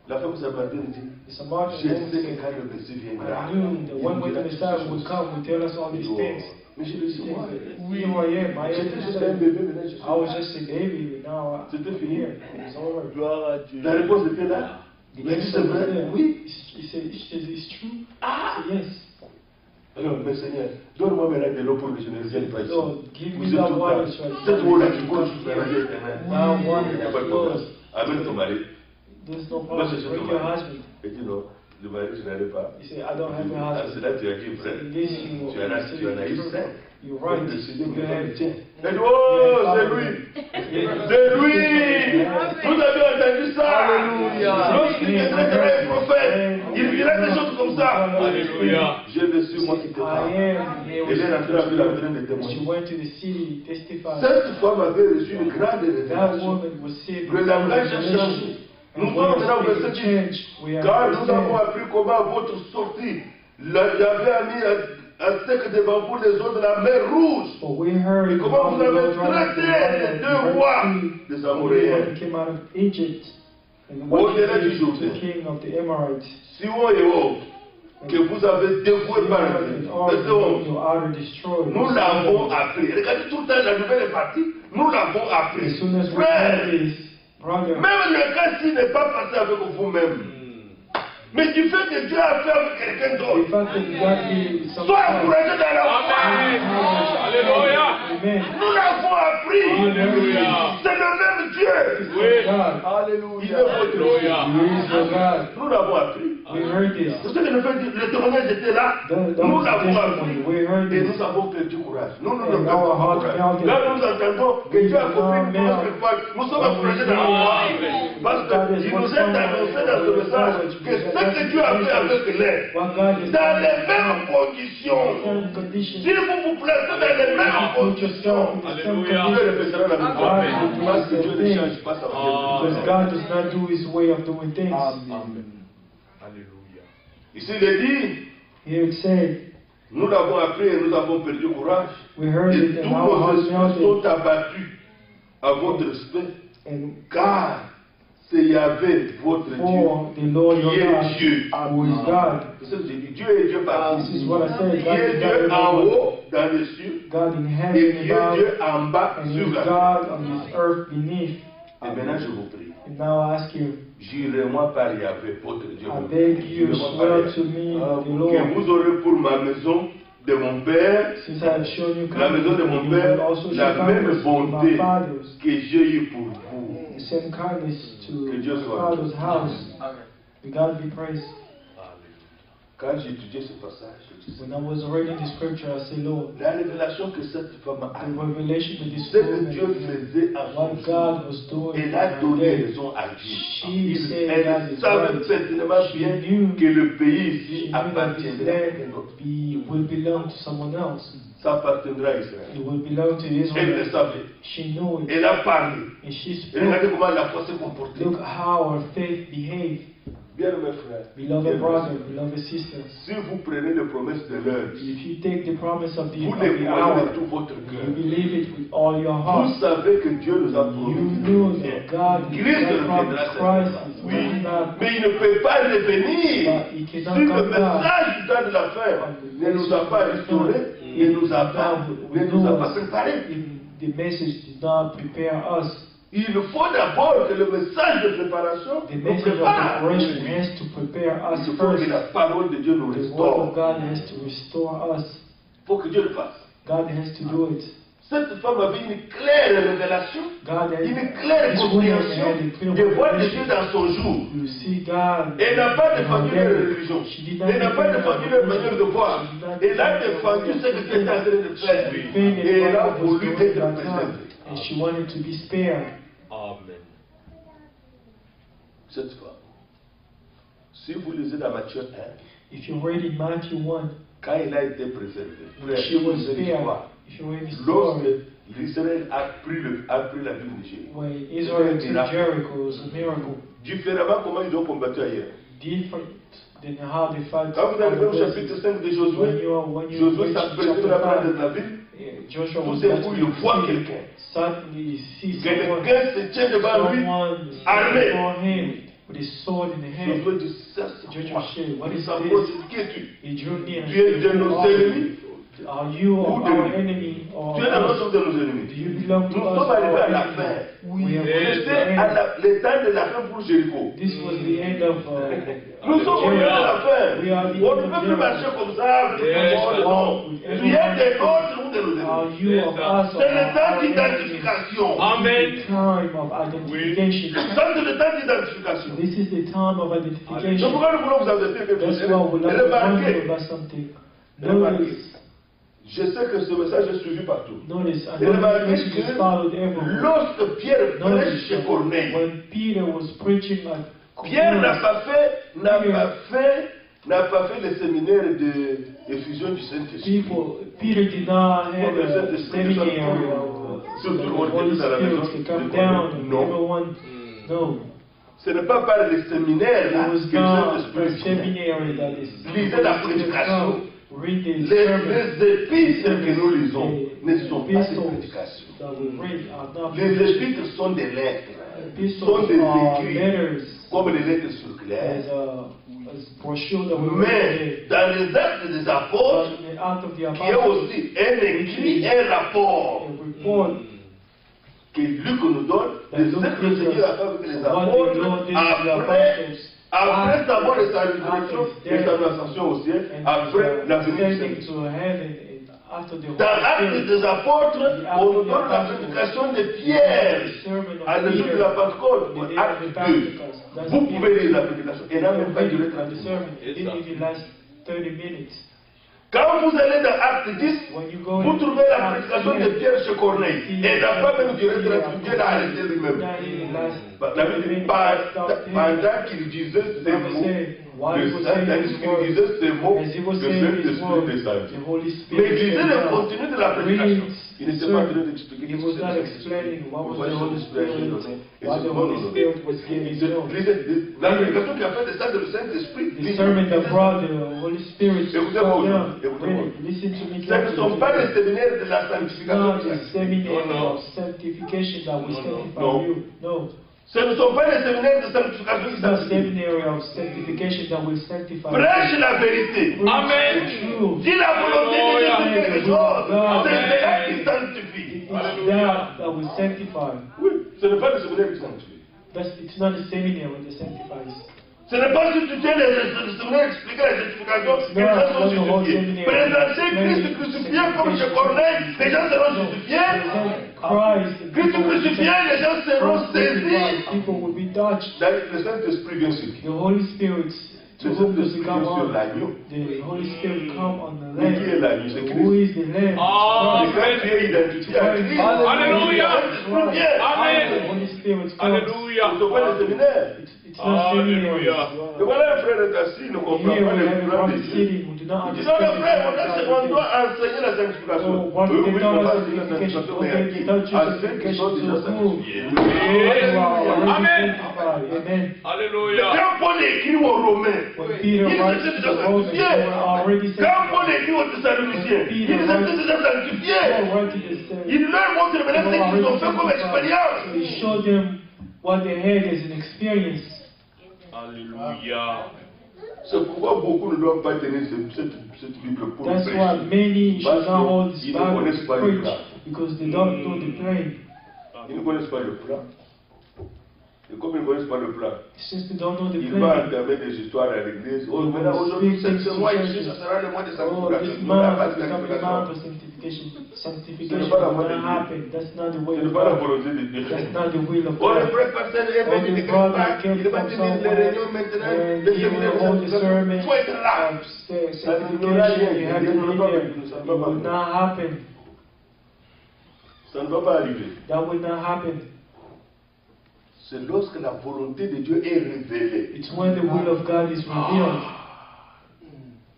La femme Samaritaine dit, The Samaritan je woman sais said, que quand le Messie viendra, I knew that one way the Messiah would come would tell us all these things. Mais je le sais, moi. Here I am. J'étais juste un bébé, maintenant je suis. I was just a baby, but now C'était fini. here. It's over. Gloire à Dieu. La réponse était là. The Il a dit, answer c'est was vrai. there. Oui. He said, it's true. Ah! I said, yes. Alors, mais Seigneur, donne-moi maintenant de l'eau pour que je ne vienne pas ici. Lord, give Vous me êtes that tout water là. so I Cette eau-là qui can coule sur la vie éternelle. Now water Il n'y a that pas de problème. flows. Amène ton mari. There's no Moi, problem. c'est Bring ton your mari. husband. Il dit non, le mari, je n'en ai pas. He said, I don't have a Ah, husband. c'est là que tu as dit vrai. In this you Tu en as eu 5. You're right. Il a décidé You de have le tien. Il a dit, oh, c'est lui. C'est lui. Vous avez entendu ça. Alléluia. Lorsqu'il deviendra un prophète, il dira des choses comme ça. Alléluia. Je le suis, moi qui te parle. Elle est rentrée avec la train de She témoigner. went to the city, testified. Cette femme avait reçu une grande That révélation. woman was saved. Le langage a changé. Nous sommes maintenant au verset 10. Car nous avons appris comment votre sortie, il avait mis un sec de bambou les eaux de la mer Rouge. For we heard Et comment vous avez about traité les deux rois des Amoréens, He came out of Egypt and Au what he delà du did Jourdain. to the king of the Amorites. Sion et Og, que vous avez dévoué par la vie. Verset 11. Your outer destroyed. Nous l'avons appris. Regardez tout le temps, la nouvelle est partie. Nous l'avons appris. As soon as we Frère, heard this, brother, même le cas s'il n'est pas passé avec vous-même. Mais du fait que Dieu a fait avec quelqu'un the d'autre, fact that God did something. sois encouragé dans la foi. Amen. Alléluia. Amen. Nous l'avons appris. Alléluia. C'est le même Dieu. Oui. God. Il est votre Dieu. Alléluia. He is your God. Nous l'avons appris. We heard this. Vous savez, le témoignage était là. Nous l'avons appris. We heard Et this. nous avons perdu courage. Nous ne And perdons our pas hearts courage. melted. Là, nous entendons que Dieu a compris une chose quelque part. Nous sommes encouragés dans la foi. Parce qu'il nous est annoncé dans ce message que ce que Dieu a fait avec l'air, What God has dans les done, mêmes conditions, certain conditions, si vous vous placez dans les mêmes put conditions, yourself in the same Alléluia. Dieu condition. répétera la même chose. Amen. Parce que Dieu ne change pas sa Because manière. God does not do His way of doing things. Amen. Alléluia. Ici, il est dit, Here it said, nous l'avons appris et nous avons perdu courage. we heard Et it tous and our nos hearts esprits melted. sont abattus à votre respect. And Car c'est Yahvé, votre Dieu, for the Lord qui your est God, Dieu. who is God. C'est ce que j'ai dit. Dieu est Dieu partout. This is what I said. Qui God est is Dieu God en everywhere. haut, dans les cieux, God in et heaven qui est above, Dieu en bas, and He sur is la terre. God on this earth beneath. Et maintenant, je vous prie. And now I ask you, Jurez-moi par Yahvé, votre Dieu. I beg you, Jurez-moi par swear Yahvé. to me, the Que Lord, vous aurez pour ma maison de mon Père, since I have shown you la maison de kindness, mon you Père, will also show la même kindness to my bonté fathers. que j'ai eue pour vous. The same kindness to Que Dieu my soit father's house. May God be praised. Quand j'ai étudié ce passage, je disais, When I was reading the scripture, I said, Lord, la révélation que cette femme a the eue, revelation to this ce que Dieu woman, faisait à son what fils, God was doing in elle a her donné day. raison à Dieu. She said that Elle is savait right. pertinemment bien She knew que le pays She ici knew that this appartiendra à quelqu'un land d'autre. will belong to someone else. Ça appartiendra à Israël. It will belong to Elle le Israel. savait. She knew it. Elle a parlé. And she Et regardez spoke. comment la foi s'est comportée. Look how her faith behaved. Bien mes frères, Beloved brothers, beloved sisters, si vous prenez les promesses de l'heure, if you take the promise of the vous les croyez hour, de tout votre you cœur, believe it with all your vous heart, savez que Dieu nous a you promis. know that God Christ has promised reviendra Christ certainement. is Oui, coming back, mais il ne peut pas revenir but he si cannot le come back. message du temps de la fin ne nous a pas restaurés, ne nous a pas préparés. If the message did not prepare us, Il faut d'abord que le message de préparation the nous message of prépare. preparation has to prepare us Il faut first. que la parole de Dieu nous The word of restaure. God has to restore us. Il faut que Dieu le fasse. God has to do it. Cette femme avait une claire révélation, God has une claire compréhension de voir de Dieu dans son jour. You see God. Elle n'a pas défendu in leur her religion. She did not Elle n'a pas defend défendu her leur manière de voir. Elle a défendu ce que Dieu était en train de faire. Et elle a voulu être présentée. And she wanted to be spared. Amen. Cette femme, si vous lisez dans Matthieu 1, If you read in Matthew 1, quand il a été préservé, frère, she was vous allez spared. voir, If you read the lorsque story, l'Israël a pris la ville de Jéricho, when Israel took Jericho, it was a miracle. différemment comment ils ont combattu ailleurs. Different than how they fight. Quand vous arrivez au chapitre 5 de Josué, Josué s'apprête à prendre la ville. Joshua Tout was d'un coup, about il to voit see. quelqu'un. Suddenly he sees someone, Quelqu'un se tient devant lui, armé. before him with his sword in the hand. Josué dit, ça c'est Joshua quoi? said, "What Il is s'approche, this?" il dit, qui es-tu? He drew near. Tu es de nos ennemis? Are you Ou de our nous? enemy or Tu es dans us? notre de nos Do ennemis. you belong to Nous us sommes or arrivés à our la enemy? fin. We have reached the C'était à end. le temps de la fin pour Jéricho. This was the end of Nous sommes arrivés à la fin. We are the On ne end peut of plus marcher Jericho. comme ça. Non. Tu es des nôtres ou de nos Are ennemis. you of us C'est or le temps our enemy? d'identification. Amen. Time of identification. Ça, c'est le temps d'identification. This is the time of C'est identification. pourquoi nous voulons vous avertir quelque That's chose. why we like to warn you Remarquez, about something. Remarquez. Je sais que ce message est suivi partout. Notice, I Et know remarquez this message is followed que everywhere. lorsque Pierre prêche Notice, chez Corneille, when Peter was preaching at Pierre n'a Cornelius, pas fait le séminaire d'effusion du Saint-Esprit. Peter did not have a seminary of the Holy Spirit to come down on everyone. No. Ce n'est pas par le séminaire It là was que le not a Saint-Esprit vient. seminary that is. Lisez la prédication. Read the sermon. Les épîtres que nous lisons ne sont pas des prédications. That we read are not Les épîtres sont des lettres, sont epistles des are écrits, letters. comme les lettres circulaires. As brochure that we Mais read. dans les actes des apôtres, But in the Act of the qui est Apostles, aussi un écrit, un rapport a report que Luc nous donne de ce que le Seigneur a fait avec les what the Lord did to the apôtres après sa mort et sa résurrection et sa ascension au ciel, après la venue du ascending Seigneur. to heaven and after the Dans l'acte Holy des apôtres, on nous donne la prédication de Pierre à le jour de la Pentecôte, acte 2. Vous pouvez lire la prédication. Elle n'a même pas duré 30 minutes. It didn't even last 30 minutes. Quand vous allez dans Acte 10, When you go vous in trouvez la Acts prédication de 10, Pierre chez Corneille. Elle n'a pas même duré 30 minutes, Dieu l'a arrêté lui-même. that didn't last La Bible 30 dit, minutes. pendant qu'il disait ces mots, le Saint-Esprit qu'il disait ces mots, As he le was saying his Saint-Esprit word, descendit. the Holy Mais il Spirit disait came le down. contenu de la prédication. Il n'était pas en train d'expliquer He ce was que not c'était. explaining what was Vous the voyez Holy ce que Dieu a Spirit, donné. Et what c'est the bon, Holy non, non. Spirit was giving to La prédication qui a fait de ça, de le Saint-Esprit. the sermon that brought the Holy Spirit to Écoutez-moi, come down. écoutez-moi. Really, listen to me Ce ne sont pas les carefully. séminaires de la It's sanctification. not a seminary No. of sanctification that will sanctify No. you. No. Ce ne sont pas les séminaires de sanctification qui It's not a sanctifient. seminary of sanctification that will sanctify you. Prêche la vérité. Amen. True. Dis la volonté de Dieu sur quelque chose. C'est cela qui It sanctifie. is that will sanctify. Oui, ce n'est pas le séminaire qui sanctifie. It's not a seminary that sanctifies. Ce n'est pas si tu tiens les séminaires expliquer la sanctification que les gens sont justifiés. Présenter Christ crucifié comme chez Corneille, les gens seront justifiés. Christ crucifié, les gens seront saisis. People will be touched. Le Saint-Esprit vient sur qui? The Holy Spirit, to Le whom does Saint-Esprit it come vient sur on? l'agneau. The Holy Spirit come on the Mais qui est Lamb. l'agneau? C'est Who Christ. is the Lamb? Ah. Et quand tu es identifié à Christ, Alléluia. le Saint-Esprit vient. Amen. The Holy Spirit comes. Alléluia. Ce ne sont pas les séminaires. It's Alléluia. Et voilà un frère est assis, il ne comprend pas le plan de Dieu. Il dit non, le frère, on doit enseigner la sanctification. Oui, on va enseigner la sanctification, mais à ceux qui sont déjà sanctifiés. Amen. Alléluia. Quand Paul écrit aux Romains, il s'était déjà sanctifié. Quand Paul écrit aux Thessaloniciens, il s'était déjà sanctifié. Il leur montre maintenant ce qu'ils ont fait comme expérience. What they had as an experience. Alléluia. C'est pourquoi beaucoup ne doivent pas tenir cette Bible pour That's prêcher. why many should not hold this Ils ne Bible connaissent pas to le preach plan. because they don't know the plan. Ils ne connaissent pas le plan. Et comme ils ne connaissent pas le plan, Since they don't know the il va plan, entamer des histoires à l'église. Oh, maintenant, aujourd'hui, ce mois ici, ce sera le mois de this sanctification. month is becoming a month of sanctification. Sanctification will not happen. That's not the way Ce of n'est pas la God. volonté de Dieu. That's not the will of Oh, le God. frère pasteur est All venu the de quelque brothers part. came Il va from tenir les somewhere réunions maintenant, and les he will séminaires. hold the sermon Il faut être là. of sanctification. You have to be there. It will not happen. Ça ne va pas arriver. That will not happen. C'est lorsque la volonté de Dieu est révélée. It's when the will of God is revealed.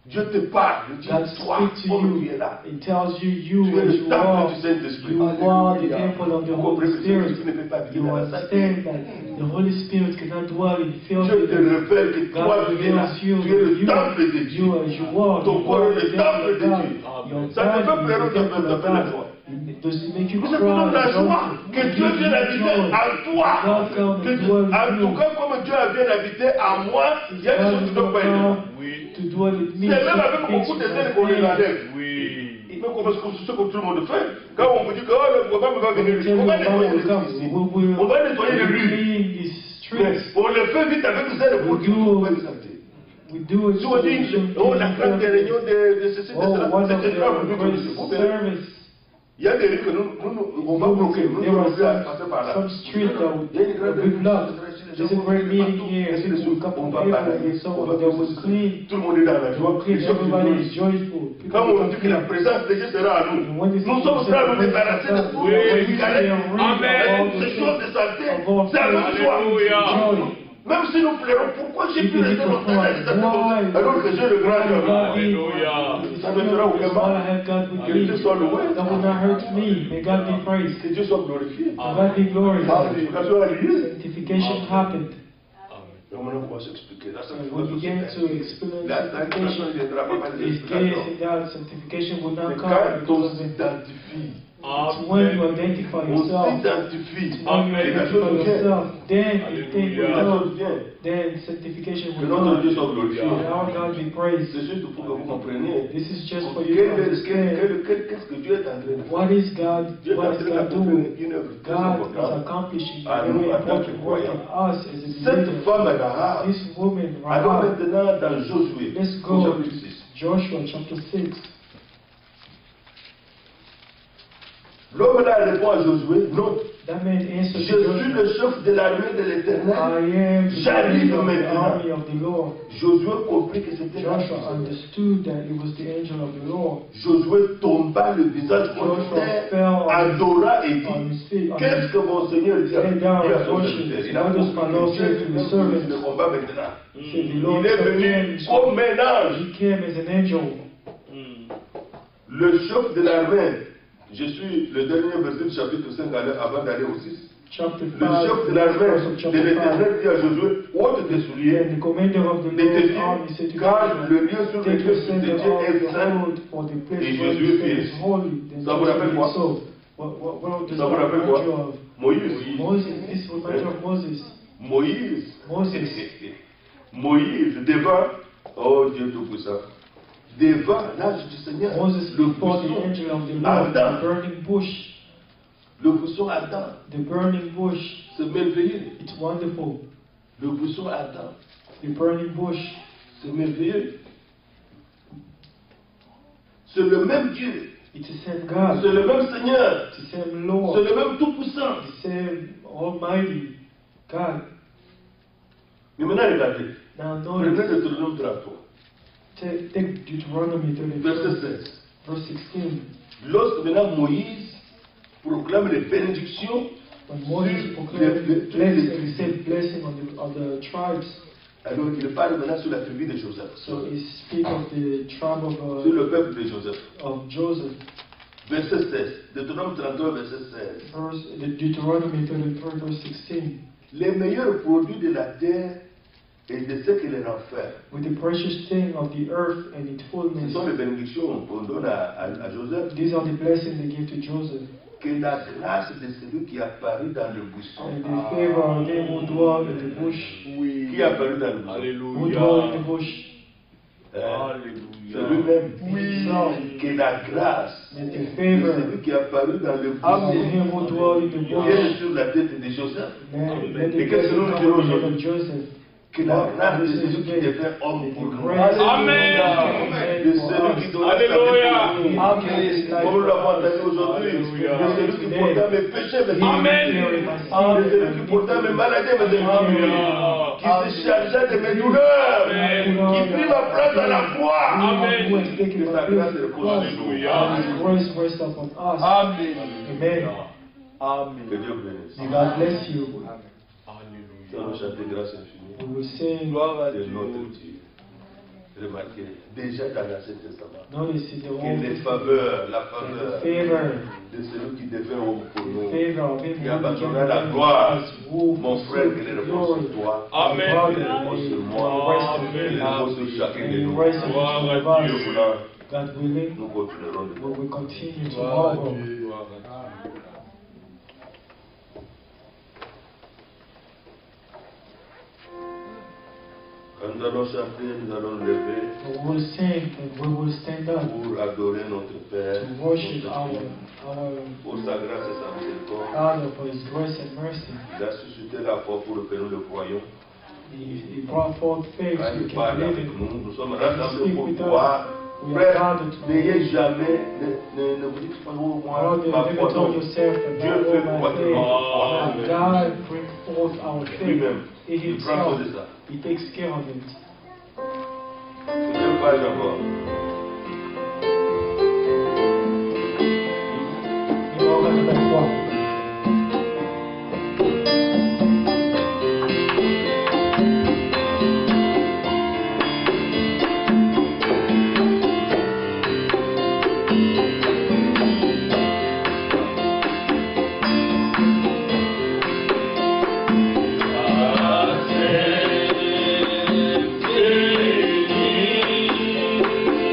Dieu te parle, il dit God toi, speaks to comme tu you. es là. It tells you, Tu es as le you temple walk, du Saint-Esprit. you are the temple of the Vous Holy comprenez que Spirit. Saint-Esprit ne peut pas You vivre dans la salle. understand that the Holy Spirit cannot dwell in filth. Dieu te révèle que toi God tu es là. reveals Tu you, es le temple de Dieu. you as you walk. Ton You corps are est the le temple de temple of Dieu. God. Your Ça ne peut body pas is the temple of faire la God. joie. Does it make you Nous avons la cry? joie que Dieu vienne habiter en toi. God come and dwell En in tout you. cas, comme Dieu vient habiter en moi, il y a des choses qui ne doivent pas être là. To dwell in me. C'est même avec beaucoup de zèle qu'on les enlève. Oui. Mais comme c'est ce que tout le monde fait. Quand on vous dit que oh, le programme va venir, on va nettoyer les rues ici. On va nettoyer les rues. Mais on le fait vite avec zèle pour que vous pouvez les santé. We do it. Si on dit, oh, la grande réunion de ceci, de cela, one of c'est the grave pour nous. greatest service. Il y a des rues que nous on va bloquer, nous There on are va passer par là. some streets that Il y a une grande we block. There's a great meeting here. Ainsi de A suite. couple On of va people parler, and so on on. va That was clean. tout le monde est dans la joie. Clean. Les choses qui Everybody nous- is joyful. Quand on dit que la présence de Dieu sera à nous, nous sommes prêts à nous débarrasser de tout ce qui arrête. Amen. Ces choses de santé, c'est à nous de joie. Alléluia. Même si nous pleurons, pourquoi j'ai pu rester longtemps dans les santé alors que j'ai le grand joie? Alléluia. Ça ne fera aucun mal. Que Dieu soit loué. That will not hurt me. May God be praised. Que Dieu soit glorifié. May God be glorified. Sanctification a lieu. Sanctification happened. Et maintenant, on va s'expliquer. La We began to explain La sanctification ne viendra pas par des His grace explications. and God, sanctification will Mais not come quand on because of it. s'identifie, It's when you identify on yourself. s'identifie, When you et la identify chose vient. yourself, then the thing will La chose come. vient. Then sanctification Que will notre Dieu come. soit glorifié. And our God be praised. C'est juste pour que vous compreniez. This is just for you to understand. Qu'est-ce que Dieu est en train de faire? What is God? Dieu est en What is train God d'accomplir doing? une œuvre très God is importante. accomplishing À a nous, very en tant que important work in croyants. us as a Cette believer. femme est Rahab. This woman, Allons Rahab, maintenant dans Josué, let's au go. chapitre 6. Joshua chapter 6. L'homme là répond à Josué, non, That man answered je to suis Joshua, le chef de l'armée de I l'Éternel. am the J'arrive king of the maintenant. army of the Lord. Josué comprit que c'était Joshua la understood that it was the angel of the Lord. Josué tomba le visage contre Joshua terre, fell adora et on dit, his feet. qu'est-ce que mon Seigneur dit à Lay down dit à son worship. serviteur? Il a What does my Lord compris say que to Dieu his est servant? le combat maintenant. Said the Lord Il est venu comme un ange. He came as an angel. Le chef de l'armée, je suis le dernier verset du chapitre 5 avant d'aller au 6. Chapter 5. Le chef de l'armée verse of de chapter 5. l'Éternel dit à Josué, ôte tes souliers, And the commander of the de tes Lord's army said pieds, to car Joshua, le lieu sur take lequel your tu te sandal tiens off est your saint. foot, for the place Et where Josué you stand fit. is holy. Then Ça vous Joshua rappelle did quoi? so. What does Ça vous that rappelle quoi? remind you of? Moïse. Moses. This reminds you of Moses. Moïse. Moses. Moïse devant, oh Dieu Tout-Puissant, devant l'âge du Seigneur, Moses le before the buisson angel of the Lord, the ardent, burning bush. le buisson ardent, The burning bush. c'est merveilleux. It's wonderful. Le buisson ardent, The burning bush. c'est merveilleux. C'est le même Dieu, It's the same God. c'est le même Seigneur, It's the same c'est Lord. le même Tout-Puissant. The same Almighty God. Mais maintenant, regardez, Now prenez notice. le Deutéronome 33, Take Deuteronomy 32, verset 16. verse 16. Lorsque maintenant Moïse proclame les bénédictions When Moses proclaimed the blessing, he said blessing on the tribes. Alors il parle maintenant sur la tribu de Joseph. So he speaks of the tribe sur le peuple de Joseph. Of Joseph. Verset 16. Deutéronome 33, verset 16. Deuteronomy 33, verse 16. Les meilleurs produits de la terre et de ce qu'elle renferme. With the precious thing of the earth and its fullness. Ce sont les bénédictions qu'on donne à Joseph. These are the blessings they give to Joseph. Que la grâce de celui qui apparut dans le buisson. And the favor of him who dwell in the bush. Oui. Qui apparut dans le buisson. Alléluia. Who dwell in the bush. Alléluia. C'est lui-même. Oui. Que la grâce and the de favor celui qui apparut dans le of buisson. him who dwell in the bush. Vienne sur la tête de Joseph. Let the Et qu'est-ce que nous blessing dirons come on the head aujourd'hui? of Joseph. Que la grâce de celui qui devient homme pour nous. Amen. De celui qui donne Alléluia. comme nous l'avons entendu aujourd'hui. De celui qui portait mes péchés, mes Amen. De celui qui portait mes maladies, mes envies. Qui se chargeait de mes douleurs. Qui prit ma place à la croix. Amen. Que sa grâce repose sur nous. Grace rest upon us. Amen. Amen. Amen. Que Dieu bénisse. May God bless you. Nous allons chanter grâce infinie. We will sing. Gloire à C'est Dieu. notre Dieu. Remarquez, déjà dans l'Ancien Testament, Notice in the que Old les Testament, faveurs, la the faveur favor, de celui qui devient homme pour the nous, favor of him qui who abandonna became la man gloire. is who Mon frère, qu'il repose sur toi, Amen. qu'il repose sur moi, qu'il repose sur chacun de nous. rest Gloire à upon Dieu us. voulant, God willing, nous continuerons de we will continue Gloire à tomorrow. Dieu. Gloire à Dieu. Quand nous allons chanter, nous allons lever We will sing and we will stand up pour adorer notre Père, to worship notre our Dieu, pour sa grâce et sa miséricorde. Father for His grace and mercy. Il a suscité la foi pour que nous le croyions. He brought forth faith Quand so we il can parle live avec it. nous, nous sommes rassemblés Speak pour with us. croire. We are Frère, gathered to n'ayez jamais, ne vous dites pas, oh, moi, Lord, ma never foi, told non. yourself that Dieu not fait all quoi my que faith. notre foi. God bring forth our faith. Lui-même, He il prend soin Himself, de ça. He takes care of it. Deuxième page encore. Numéro 83. Amen.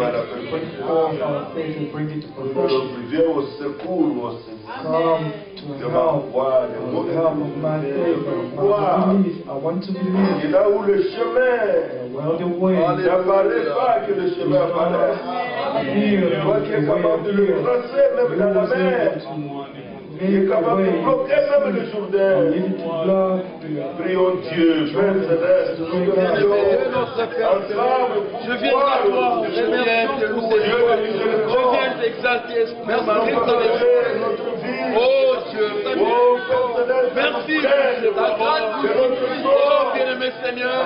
à la perfection. Viens au secours, mon Seigneur. De ma foi, de mon et là où le chemin n'apparaît pas, que le chemin apparaît. Toi qui es capable de le tracer même dans la mer, qui est capable de bloquer même le Jourdain. Prions Dieu, Père Céleste, nous ensemble. Je viens t'avoir, je viens te louer, je viens t'exalter, oh Dieu, merci de ta grâce, oh bien-aimé Seigneur,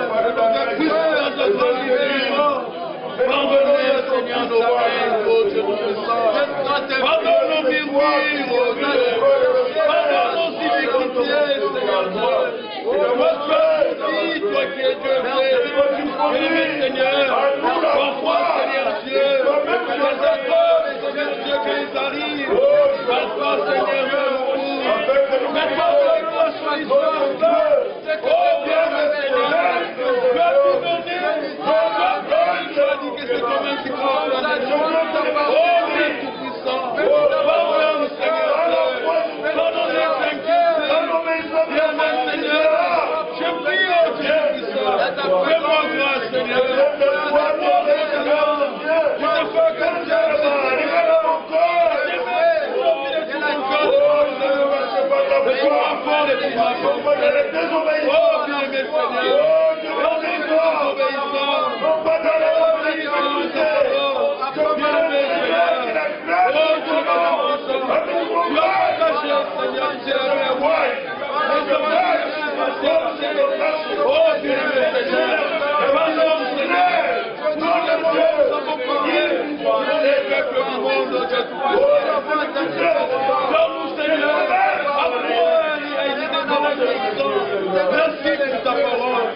pardonnez Seigneur nos peines, oh Dieu tout-puissant, pardonne nos virtudes, oh Dieu, pardonne nos iniquités, Seigneur Dieu, toi qui es Dieu vrai, bien-aimé Seigneur, parfois Seigneur Dieu, les accords, Seigneur Dieu, qui nous arrivent, parfois Seigneur Dieu, mais toi, toi, sois l'histoire, c'est que bien le Seigneur, tu as tout donné, tu as dit que c'est toi-même qui prends la nation, oh Dieu tout-puissant, pardonne Seigneur, pardonne les inquiétudes, bien Seigneur, je prie au Dieu tout-puissant, fais-moi grâce Seigneur, fais-moi Seigneur, je te fais comme Dieu, oh bien-aimé Seigneur, merci pour ta parole.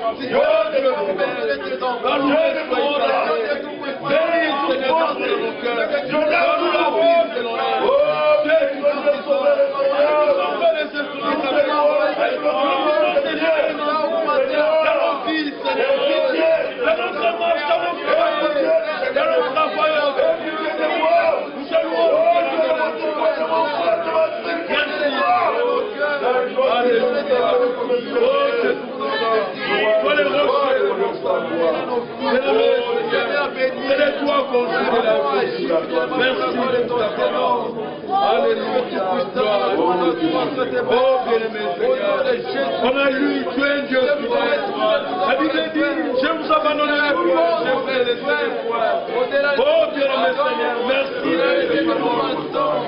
C'est de toi qu'on joue la vie. Merci de ta parole. Alléluia. Oh bien-aimé Seigneur, on a lu, tu es un Dieu fidèle. La Bible dit, je vous abandonne les poids, je vais les poids. Oh bien-aimé Seigneur, merci.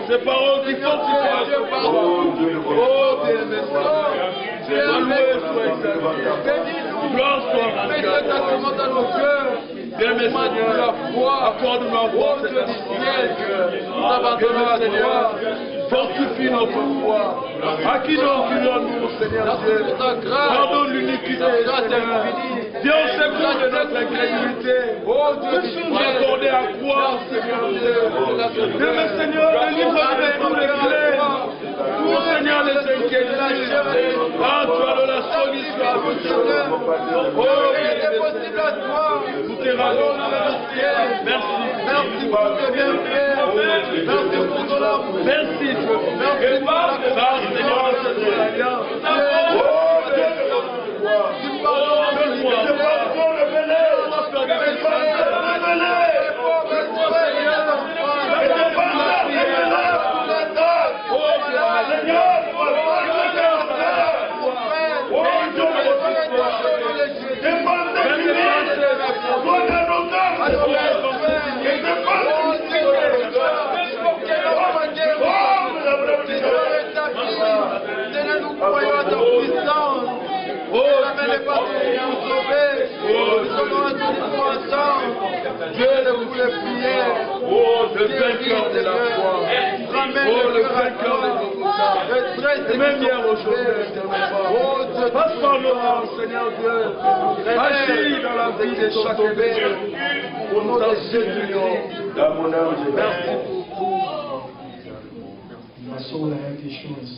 Ces paroles qui font si oh bien-aimé Seigneur, sois loué, sois exalté. Gloire soit à Dieu. Bien-aimé Seigneur, la foi, accorde-nous la foi, Seigneur, nous abandonnons à toi, fortifie notre foi. À qui donc nous, Seigneur Dieu, pardonne l'iniquité, Seigneur. Viens au secours de notre incrédulité. Oh Dieu, nous accorder à croire, Seigneur Dieu. Bien-aimé Seigneur, délivre de tous les clés. Pour Seigneur les inquiétudes. Ah, tu as de la solution. Oh, il est possible à toi. Tout est rallonge. Merci. Merci pour ce bien fait. Merci pour ton amour. Merci Dieu. Merci pour ta grâce, Seigneur, de cette alliance. Oh, Dieu. Tu pardonnes. Dieu ne voulait prier. Oh, le vainqueur de la foi. Oh, le vainqueur de nos et même hier aujourd'hui. Oh, Dieu, passe par nos rangs, Seigneur Dieu. Agis dans la vie de chaque bébé. Au nom de Jésus, dans mon âme, merci pour tout. My soul, I have the assurance.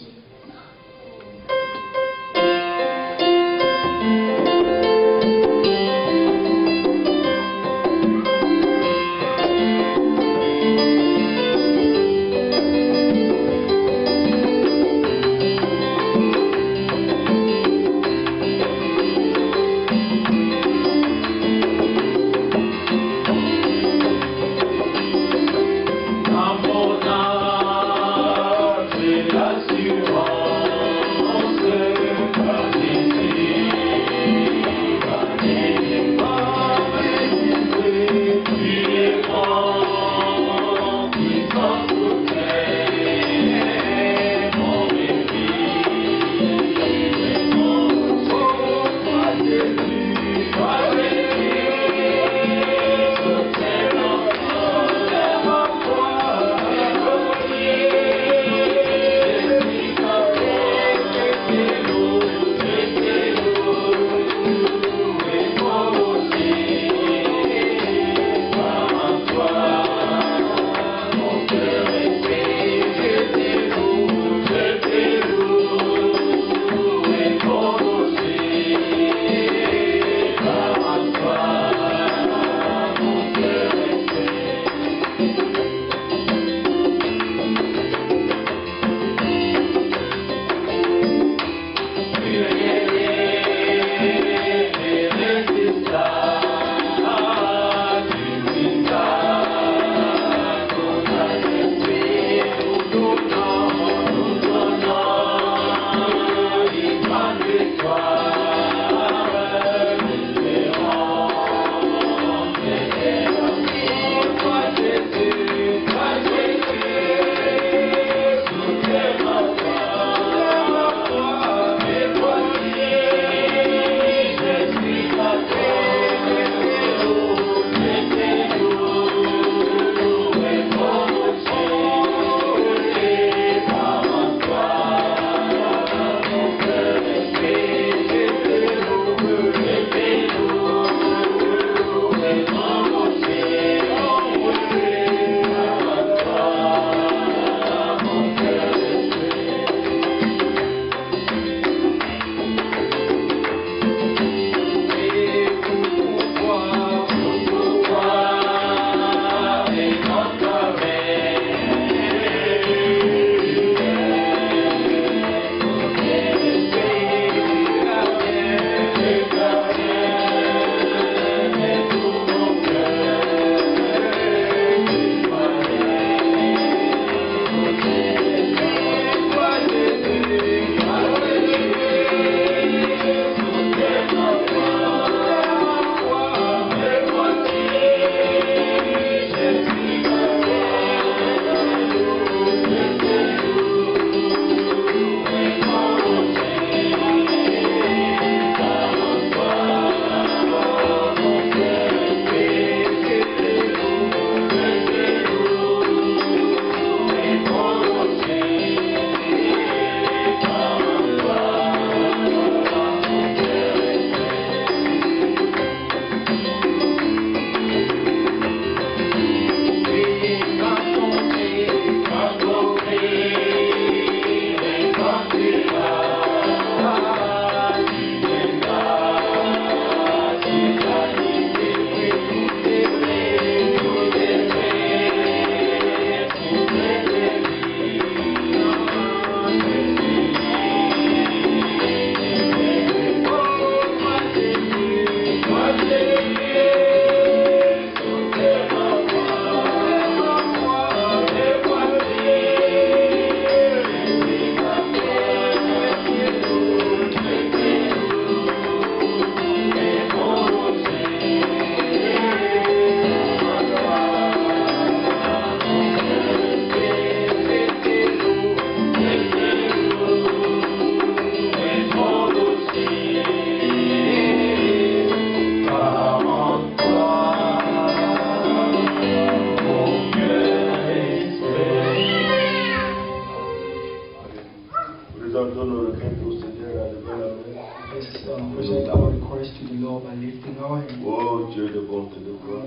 Oh Dieu de bonté de gloire.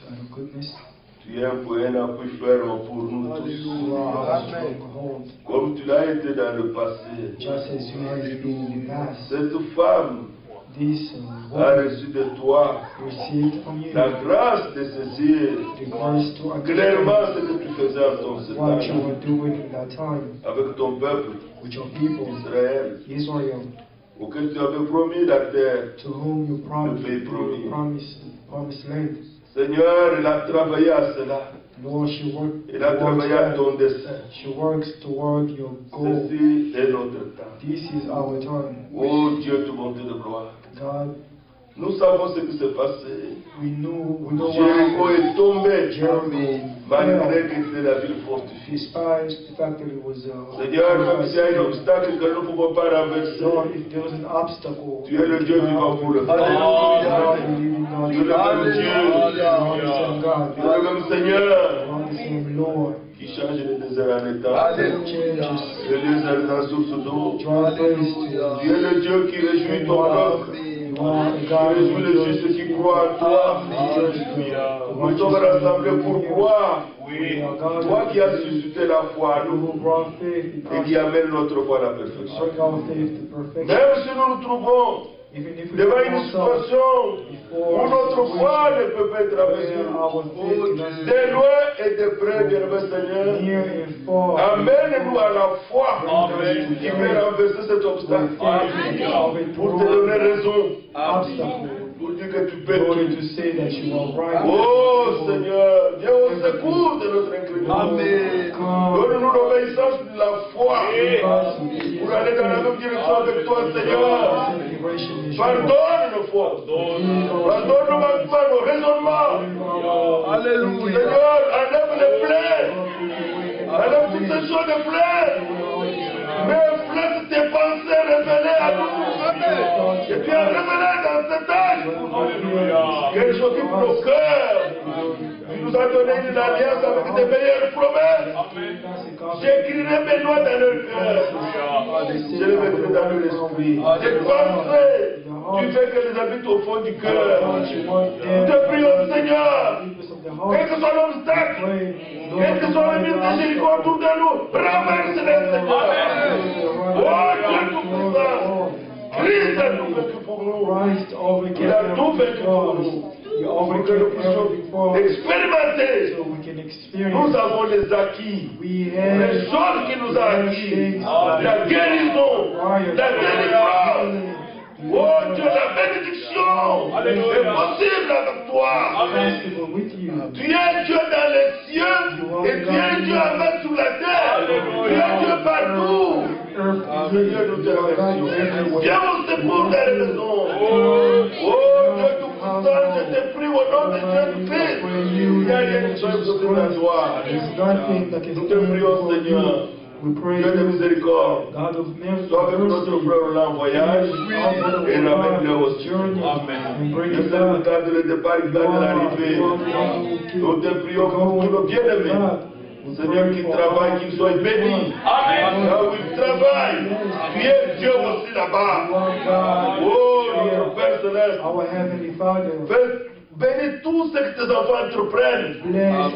God of goodness. Tu es un appui ferme pour nous tous. Comme tu l'as été dans le passé. Just as you have been in the past. Cette femme a reçu de toi la grâce de saisir clairement ce que tu faisais en ton temps avec ton peuple Israël, auquel tu avais promis la terre, le pays promis. Seigneur, il a travaillé à cela. Il a travaillé à ton dessein. Ceci est notre temps. Oh Dieu, tout bonté de gloire. Nous savons ce qui s'est passé. Jéricho est tombé. Malgré que c'était la ville fortifiée. Seigneur, même s'il y a un obstacle que nous ne pouvons pas renverser, tu es le Dieu vivant pour le faire. Tu es le même Dieu. Tu es le même Seigneur qui change le désert en étang, le désert en source d'eau. Tu es le Dieu qui réjouit ton peuple. Tu réjouis le juste qui croit en toi. Nous sommes rassemblés pour croire. Toi qui as suscité la foi à nous et qui amène notre foi à la perfection. Même si nous nous trouvons devant une situation où notre foi ne peut pas être abaissée, de loin et de près, bien-aimé Seigneur, amène-nous à la foi qui peut renverser cet obstacle pour te donner raison. Pour dire que tu peux tout. Oh Seigneur, viens au secours de notre incrédulité. Donne-nous l'obéissance de la foi pour aller dans la même direction avec toi, Seigneur. Pardonne nos fautes. Pardonne nos manquements, nos raisonnements. Alléluia. Seigneur, enlève les plaies. Enlève toutes ces choses de plaies. Mais laisse tes pensées révélées à nous. Et tu as révélé dans cet âge quelque chose qui pour nos cœurs. Tu nous as donné une alliance avec des meilleures promesses. J'écrirai mes lois dans leur cœur. Je les mettrai dans leur esprit. Je penserai. Tu fais qu'elles habitent au fond du cœur. Nous te prions, Seigneur. Quel que soit l'obstacle, quel que soit le mur de Jéricho autour de nous, renverse-les, Seigneur. Oh Dieu tout-puissant, Christ a tout vécu pour nous. Il a tout vécu pour nous. Pour que nous puissions expérimenter. Nous avons les acquis, les choses qui nous ont acquis, la guérison, la délivrance. Oh Dieu, la bénédiction est possible avec toi. Tu es Dieu dans les cieux et tu es Dieu avec sur la terre. Tu es Dieu partout. Seigneur, nous te remercions. Viens au secours de la maison. Oh Dieu tout-puissant, je te prie au nom de Jésus-Christ. Il n'y a rien qui soit impossible à toi. Nous te prions, Seigneur. Dieu de miséricorde, sois avec notre frère là en voyage et ramène-le au ciel. Je sais le temps de le départ, le temps de l'arrivée. Nous te prions pour tous nos bien-aimés. Seigneur, qui travaille, qu'il soit béni. Là où il travaille, tu es Dieu aussi là-bas. Oh, notre Père Céleste, bénis tout ce que tes enfants entreprennent,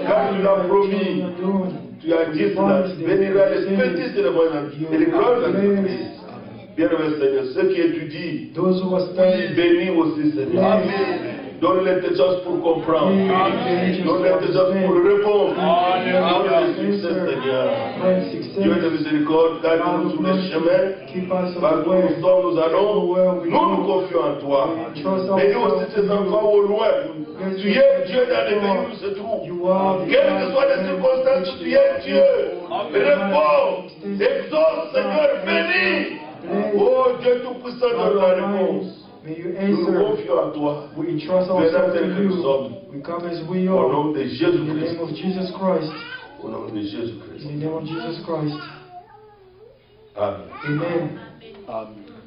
car tu l'as promis. Tu as dit cela, tu béniras les petits et les moyens et les grandes entreprises. Bien-aimé Seigneur, ceux qui étudient, oui, bénis aussi, Seigneur. Amen. Donne l'intelligence pour comprendre. Donne l'intelligence pour répondre. Donne le succès, Seigneur. Dieu de miséricorde, garde-nous sur les chemins. Partout où nous sommes, nous allons. Nous nous confions en toi. Bénis aussi tes enfants au loin. Tu es Dieu dans les pays où ils se trouvent. Quelles que soient les circonstances, tu es Dieu. Réponds. Exauce, Seigneur, bénis. Oh Dieu tout-puissant, donne la réponse. Nous nous confions en toi. Venons tel que nous sommes. Au nom de Jésus-Christ. Au nom de Jésus-Christ. In the name of Jesus Christ. Amen. Amen. Amen.